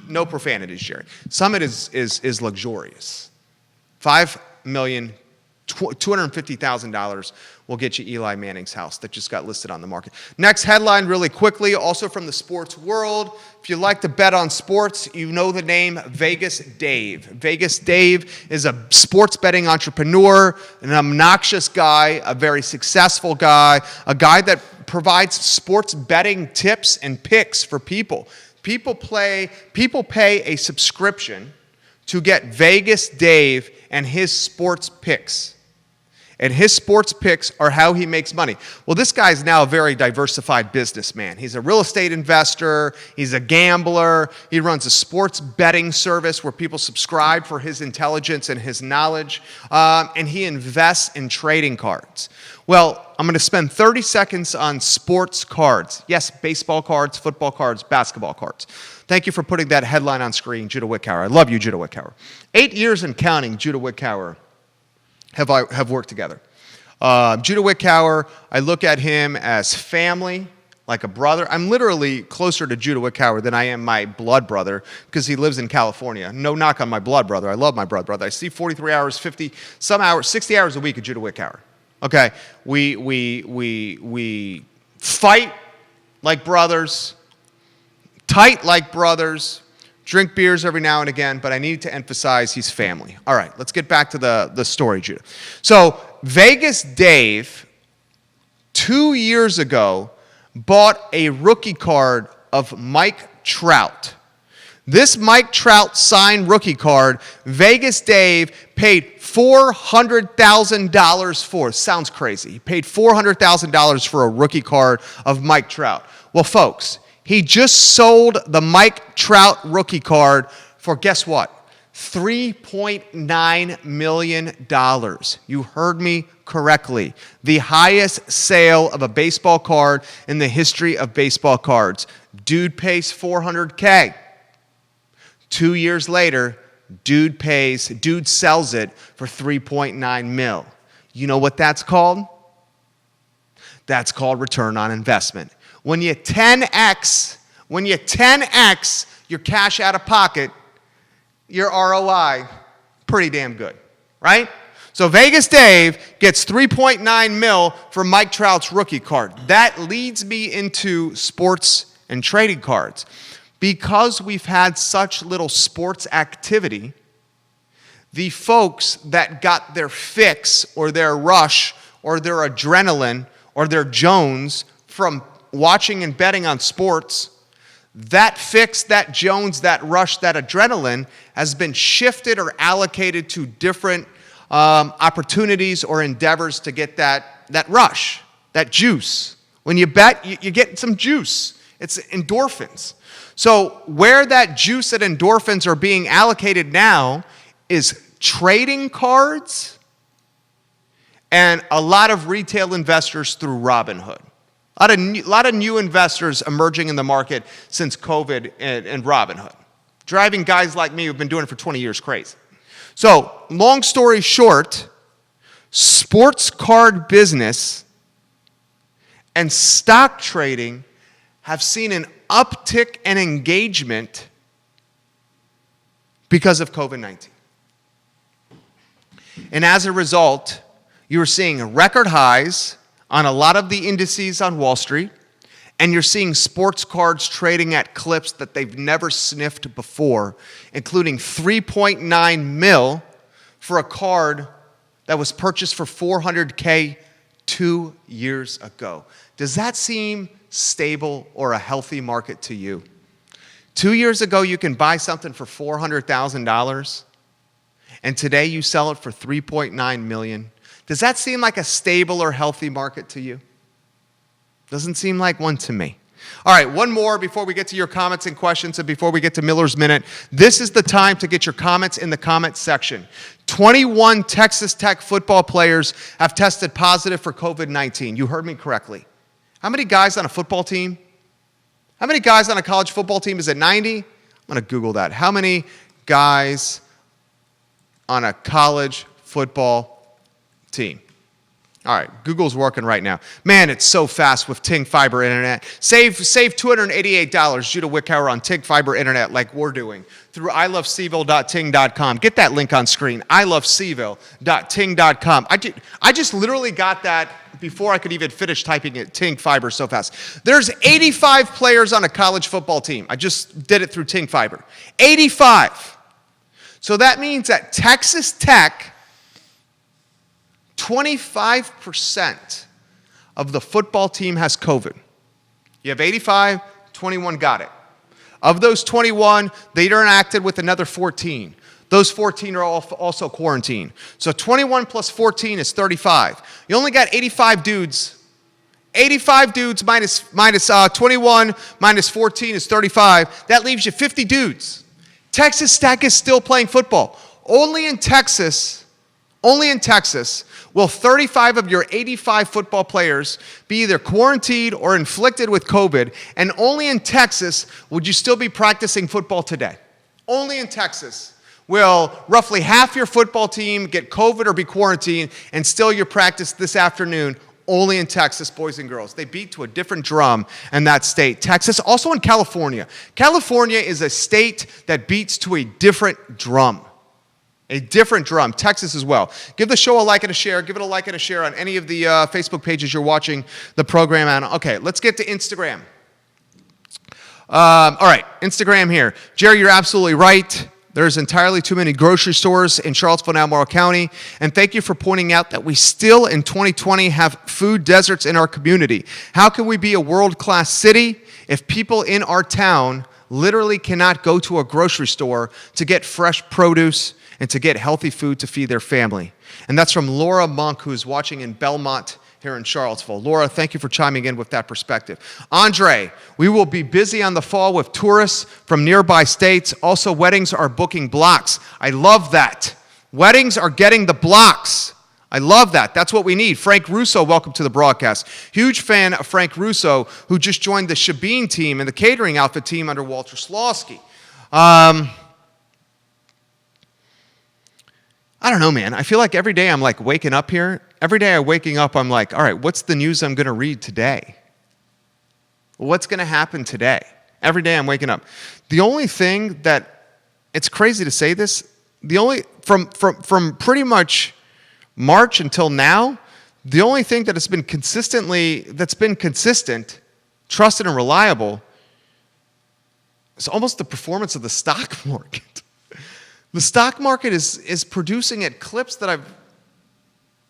A: no profanities, Jerry. Summit is luxurious. $5,250,000 will get you Eli Manning's house that just got listed on the market. Next headline really quickly, also from the sports world. If you like to bet on sports, you know the name Vegas Dave. Vegas Dave is a sports betting entrepreneur, an obnoxious guy, a very successful guy, a guy that provides sports betting tips and picks for people. People pay a subscription to get Vegas Dave and his sports picks. And his sports picks are how he makes money. Well, this guy's now a very diversified businessman. He's a real estate investor. He's a gambler. He runs a sports betting service where people subscribe for his intelligence and his knowledge. And he invests in trading cards. Well, I'm going to spend 30 seconds on sports cards. Yes, baseball cards, football cards, basketball cards. Thank you for putting that headline on screen, Judah Wickower. I love you, Judah Wickower. 8 years and counting, Judah Wickower have worked together. Judah Wickower, I look at him as family, like a brother. I'm literally closer to Judah Wickower than I am my blood brother because he lives in California. No knock on my blood brother. I love my blood brother. I see 43 hours, 50, some hours, 60 hours a week of Judah Wickower. Okay, we fight like brothers, tight like brothers, drink beers every now and again, but I need to emphasize he's family. All right, let's get back to the story, Judah. So Vegas Dave, 2 years ago, bought a rookie card of Mike Trout. This Mike Trout signed rookie card, Vegas Dave paid $400,000 for. Sounds crazy. He paid $400,000 for a rookie card of Mike Trout. Well, folks, he just sold the Mike Trout rookie card for, guess what? $3.9 million. You heard me correctly. The highest sale of a baseball card in the history of baseball cards. Dude pays $400K. 2 years later, dude sells it for $3.9 million. You know what that's called? That's called return on investment. When you 10x your cash out of pocket, your ROI, pretty damn good, right? So Vegas Dave gets $3.9 million for Mike Trout's rookie card. That leads me into sports and trading cards. Because we've had such little sports activity, the folks that got their fix or their rush or their adrenaline or their Jones from watching and betting on sports, that fix, that Jones, that rush, that adrenaline has been shifted or allocated to different opportunities or endeavors to get that rush, that juice. When you bet, you get some juice. It's endorphins. So where that juice and endorphins are being allocated now is trading cards and a lot of retail investors through Robinhood. A lot of new investors emerging in the market since COVID and Robinhood. Driving guys like me who've been doing it for 20 years crazy. So long story short, sports card business and stock trading have seen an uptick in engagement because of COVID-19. And as a result, you're seeing record highs on a lot of the indices on Wall Street, and you're seeing sports cards trading at clips that they've never sniffed before, including $3.9 million for a card that was purchased for $400K 2 years ago. Does that seem stable or a healthy market to you? 2 years ago, you can buy something for $400,000, and today you sell it for $3.9 million. Does that seem like a stable or healthy market to you? Doesn't seem like one to me. All right, one more before we get to your comments and questions and before we get to Miller's Minute. This is the time to get your comments in the comments section. 21 Texas Tech football players have tested positive for COVID-19. You heard me correctly. How many guys on a football team? How many guys on a college football team? Is it 90? I'm going to Google that. How many guys on a college football team. All right, Google's working right now. Man, it's so fast with Ting Fiber Internet. Save $288 due to Wickhour on Ting Fiber Internet like we're doing through ilovecville.ting.com. Get that link on screen, ilovecville.ting.com. I just literally got that before I could even finish typing it, Ting Fiber, so fast. There's 85 players on a college football team. I just did it through Ting Fiber. 85. So that means at Texas Tech, 25% of the football team has COVID. You have 85, 21 got it. Of those 21, they interacted with another 14. Those 14 are also quarantined. So 21 plus 14 is 35. You only got 85 dudes. 85 dudes minus 21 minus 14 is 35. That leaves you 50 dudes. Texas Tech is still playing football. Only in Texas will 35 of your 85 football players be either quarantined or inflicted with COVID, and only in Texas would you still be practicing football today. Only in Texas will roughly half your football team get COVID or be quarantined, and still your practice this afternoon. Only in Texas, boys and girls. They beat to a different drum in that state. Texas, also in California. California is a state that beats to a different drum. A different drum. Texas as well. Give the show a like and a share. Give it a like and a share on any of the Facebook pages you're watching the program on. Okay, let's get to Instagram. All right, Instagram here. Jerry, you're absolutely right. There's entirely too many grocery stores in Charlottesville and Albemarle County. And thank you for pointing out that we still in 2020 have food deserts in our community. How can we be a world-class city if people in our town literally cannot go to a grocery store to get fresh produce and to get healthy food to feed their family? And that's from Laura Monk, who's watching in Belmont here in Charlottesville. Laura, thank you for chiming in with that perspective. Andre, we will be busy on the fall with tourists from nearby states. Also, weddings are booking blocks. I love that. Weddings are getting the blocks. I love that. That's what we need. Frank Russo, welcome to the broadcast. Huge fan of Frank Russo, who just joined the Shabine team and the catering outfit team under Walter Slawski. I don't know, man. I feel like every day I'm like waking up here. Every day I'm waking up, I'm like, all right, what's the news I'm going to read today? What's going to happen today? Every day I'm waking up. The only thing that, it's crazy to say this, the only, from pretty much March until now, the only thing that has been consistent, trusted and reliable, is almost the performance of the stock market. The stock market is producing at clips that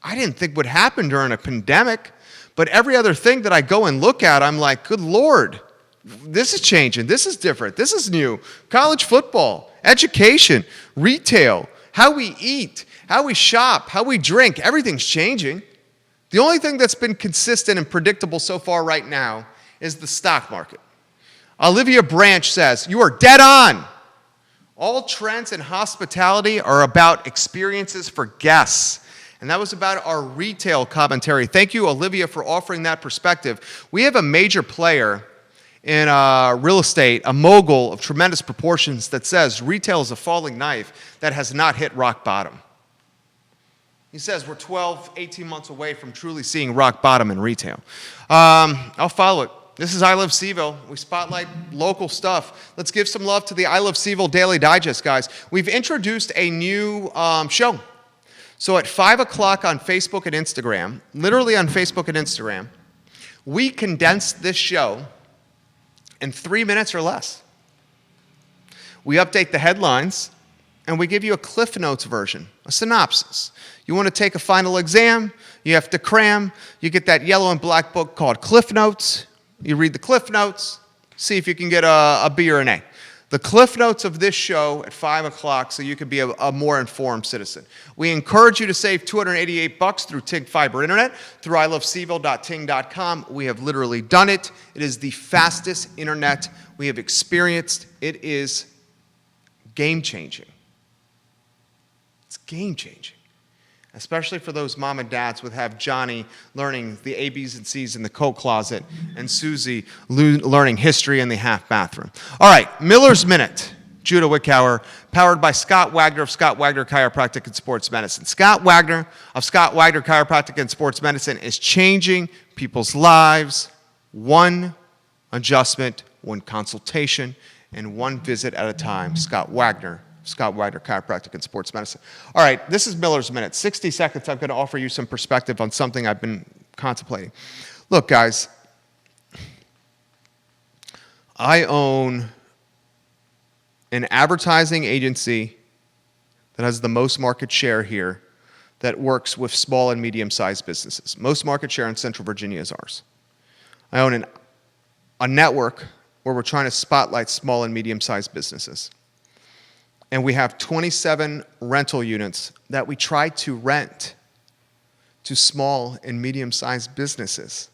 A: I didn't think would happen during a pandemic, but every other thing that I go and look at, I'm like, good Lord, this is changing, this is different, this is new. College football, education, retail, how we eat, how we shop, how we drink, everything's changing. The only thing that's been consistent and predictable so far right now is the stock market. Olivia Branch says, you are dead on. All trends in hospitality are about experiences for guests. And that was about our retail commentary. Thank you, Olivia, for offering that perspective. We have a major player in real estate, a mogul of tremendous proportions, that says retail is a falling knife that has not hit rock bottom. He says we're 12, 18 months away from truly seeing rock bottom in retail. I'll follow it. This is I Love CVille. We spotlight local stuff. Let's give some love to the I Love CVille Daily Digest, guys. We've introduced a new show. So at 5 o'clock on Facebook and Instagram, literally on Facebook and Instagram, we condense this show in 3 minutes or less. We update the headlines, and we give you a Cliff Notes version, a synopsis. You want to take a final exam, you have to cram, you get that yellow and black book called Cliff Notes. You read the Cliff Notes, see if you can get a B or an A. The Cliff Notes of this show at 5 o'clock so you can be a more informed citizen. We encourage you to save $288 through Ting Fiber Internet, through ilovecville.ting.com. We have literally done it. It is the fastest internet we have experienced. It is game-changing. It's game-changing. Especially for those mom and dads who have Johnny learning the A, B's, and C's in the coat closet and Susie learning history in the half bathroom. All right, Miller's Minute. Judah Wickhauer, powered by Scott Wagner of Scott Wagner Chiropractic and Sports Medicine. Scott Wagner of Scott Wagner Chiropractic and Sports Medicine is changing people's lives one adjustment, one consultation, and one visit at a time. Scott Wagner Chiropractic and Sports Medicine. All right, this is Miller's Minute. 60 seconds, I'm going to offer you some perspective on something I've been contemplating. Look, guys, I own an advertising agency that has the most market share here that works with small and medium-sized businesses. Most market share in Central Virginia is ours. I own a network where we're trying to spotlight small and medium-sized businesses. And we have 27 rental units that we try to rent to small and medium-sized businesses.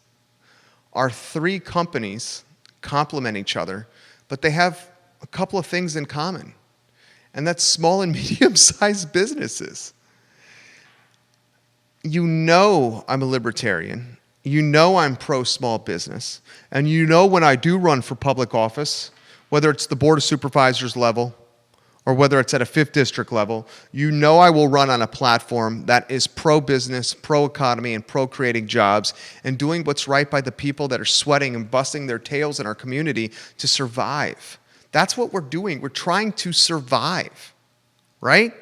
A: Our three companies complement each other, but they have a couple of things in common, and that's small and medium-sized businesses. You know I'm a libertarian. You know I'm pro-small business. And you know when I do run for public office, whether it's the Board of Supervisors level or whether it's at a 5th District level, you know I will run on a platform that is pro-business, pro-economy, and pro-creating jobs and doing what's right by the people that are sweating and busting their tails in our community to survive. That's what we're doing. We're trying to survive, right?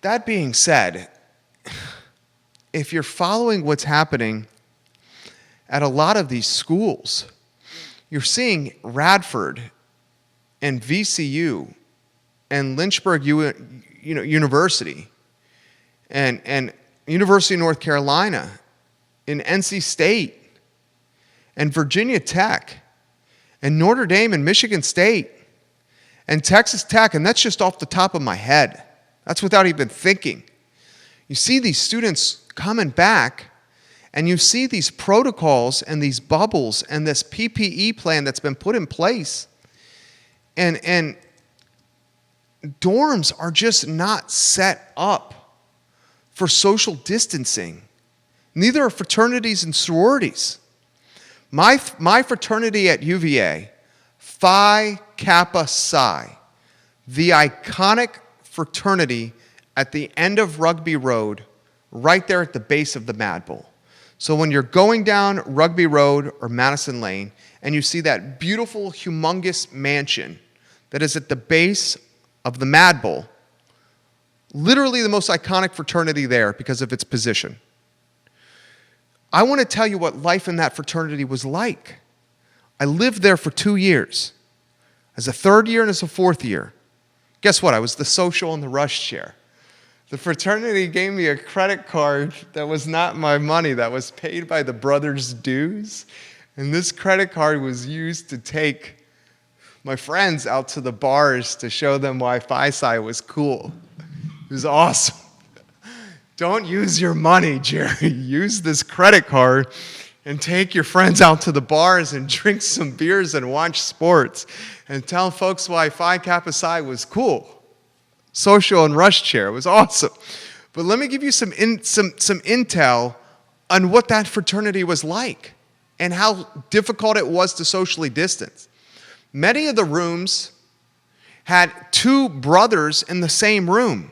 A: That being said, if you're following what's happening at a lot of these schools, you're seeing Radford and VCU and Lynchburg University and University of North Carolina and NC State and Virginia Tech and Notre Dame and Michigan State and Texas Tech, and that's just off the top of my head. That's without even thinking. You see these students coming back, and you see these protocols and these bubbles and this PPE plan that's been put in place, and dorms are just not set up for social distancing. Neither are fraternities and sororities. My fraternity at UVA, Phi Kappa Psi, the iconic fraternity at the end of Rugby Road, right there at the base of the Mad Bull. So when you're going down Rugby Road or Madison Lane and you see that beautiful, humongous mansion that is at the base of the Mad Bull, literally the most iconic fraternity there because of its position. I want to tell you what life in that fraternity was like. I lived there for 2 years, as a 3rd year and as a 4th year. Guess what? I was the social and the rush chair. The fraternity gave me a credit card that was not my money, that was paid by the brothers' dues. And this credit card was used to take my friends out to the bars to show them why Phi Psi was cool. It was awesome. Don't use your money, Jerry. Use this credit card and take your friends out to the bars and drink some beers and watch sports and tell folks why Phi Kappa Psi was cool. Social and rush chair. It was awesome. But let me give you some intel on what that fraternity was like and how difficult it was to socially distance. Many of the rooms had 2 brothers in the same room.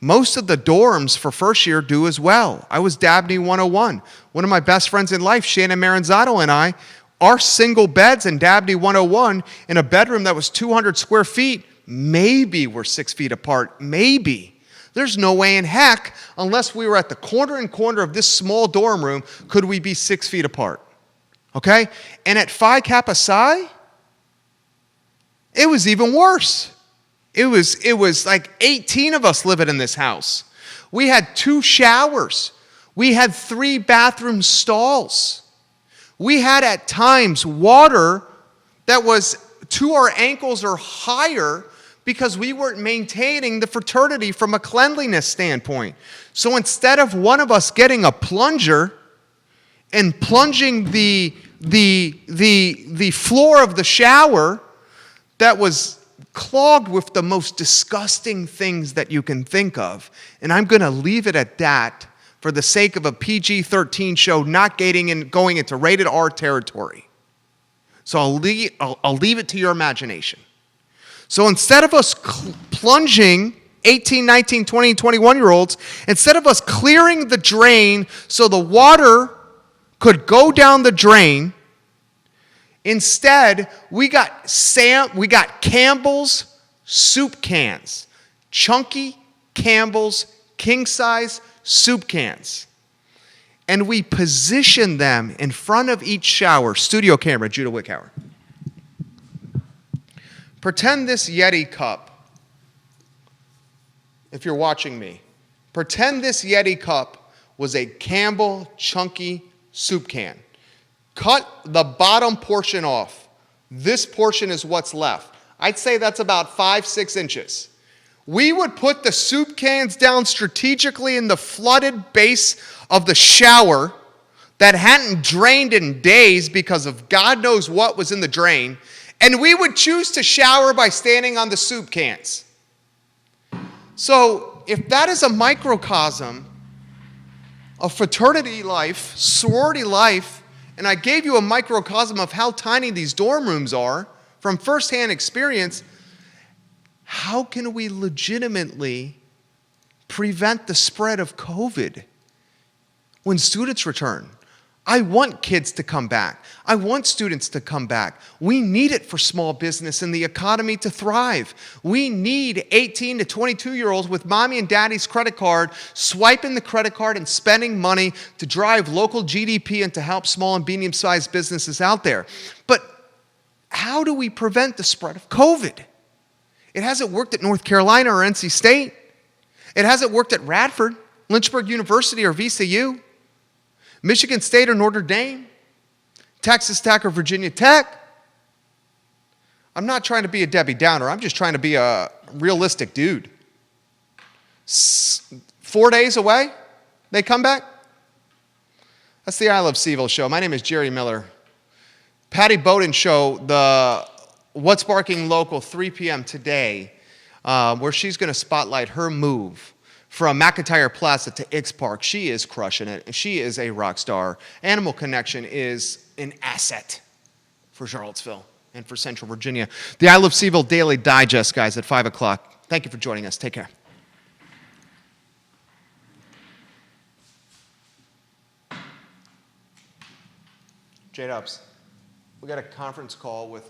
A: Most of the dorms for first year do as well. I was Dabney 101. One of my best friends in life, Shannon Maranzato, and I, our single beds in Dabney 101 in a bedroom that was 200 square feet, maybe were 6 feet apart, maybe. There's no way in heck, unless we were at the corner of this small dorm room, could we be 6 feet apart. Okay? And at Phi Kappa Psi, it was even worse. It was like 18 of us living in this house. We had 2 showers. We had 3 bathroom stalls. We had at times water that was to our ankles or higher because we weren't maintaining the fraternity from a cleanliness standpoint. So instead of one of us getting a plunger and plunging the floor of the shower that was clogged with the most disgusting things that you can think of. And I'm going to leave it at that for the sake of a PG-13 show not going into rated R territory. So I'll leave it to your imagination. So instead of us plunging 18, 19, 20, 21-year-olds, instead of us clearing the drain so the water could go down the drain, instead we got Campbell's soup cans. Chunky Campbell's king-size soup cans. And we position them in front of each shower. Studio camera, Judah Wickhauer. Pretend this Yeti cup, if you're watching me, pretend this Yeti cup was a Campbell chunky soup can. Cut the bottom portion off. This portion is what's left. I'd say that's about 5-6 inches. We would put the soup cans down strategically in the flooded base of the shower that hadn't drained in days because of God knows what was in the drain, and we would choose to shower by standing on the soup cans. So if that is a microcosm of fraternity life, sorority life, and I gave you a microcosm of how tiny these dorm rooms are from firsthand experience, how can we legitimately prevent the spread of COVID when students return? I want kids to come back. I want students to come back. We need it for small business and the economy to thrive. We need 18 to 22-year-olds with mommy and daddy's credit card, swiping the credit card and spending money to drive local GDP and to help small and medium-sized businesses out there. But how do we prevent the spread of COVID? It hasn't worked at North Carolina or NC State. It hasn't worked at Radford, Lynchburg University, or VCU, Michigan State or Notre Dame, Texas Tech or Virginia Tech. I'm not trying to be a Debbie Downer. I'm just trying to be a realistic dude. 4 days away, they come back. That's the I Love CVille show. My name is Jerry Miller. Patty Bowden show, the What's Barking Local, 3 p.m. today, where she's going to spotlight her move from McIntyre Plaza to X Park. She is crushing it, and she is a rock star. Animal Connection is an asset for Charlottesville and for Central Virginia. The I Love CVille Daily Digest, guys, at 5 o'clock. Thank you for joining us. Take care. J-Dubs, we got a conference call with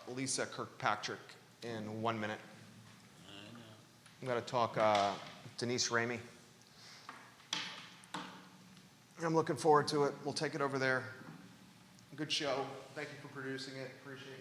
A: Lisa Kirkpatrick in 1 minute. I'm going to talk Denise Ramey. I'm looking forward to it. We'll take it over there. Good show. Thank you for producing it. Appreciate it.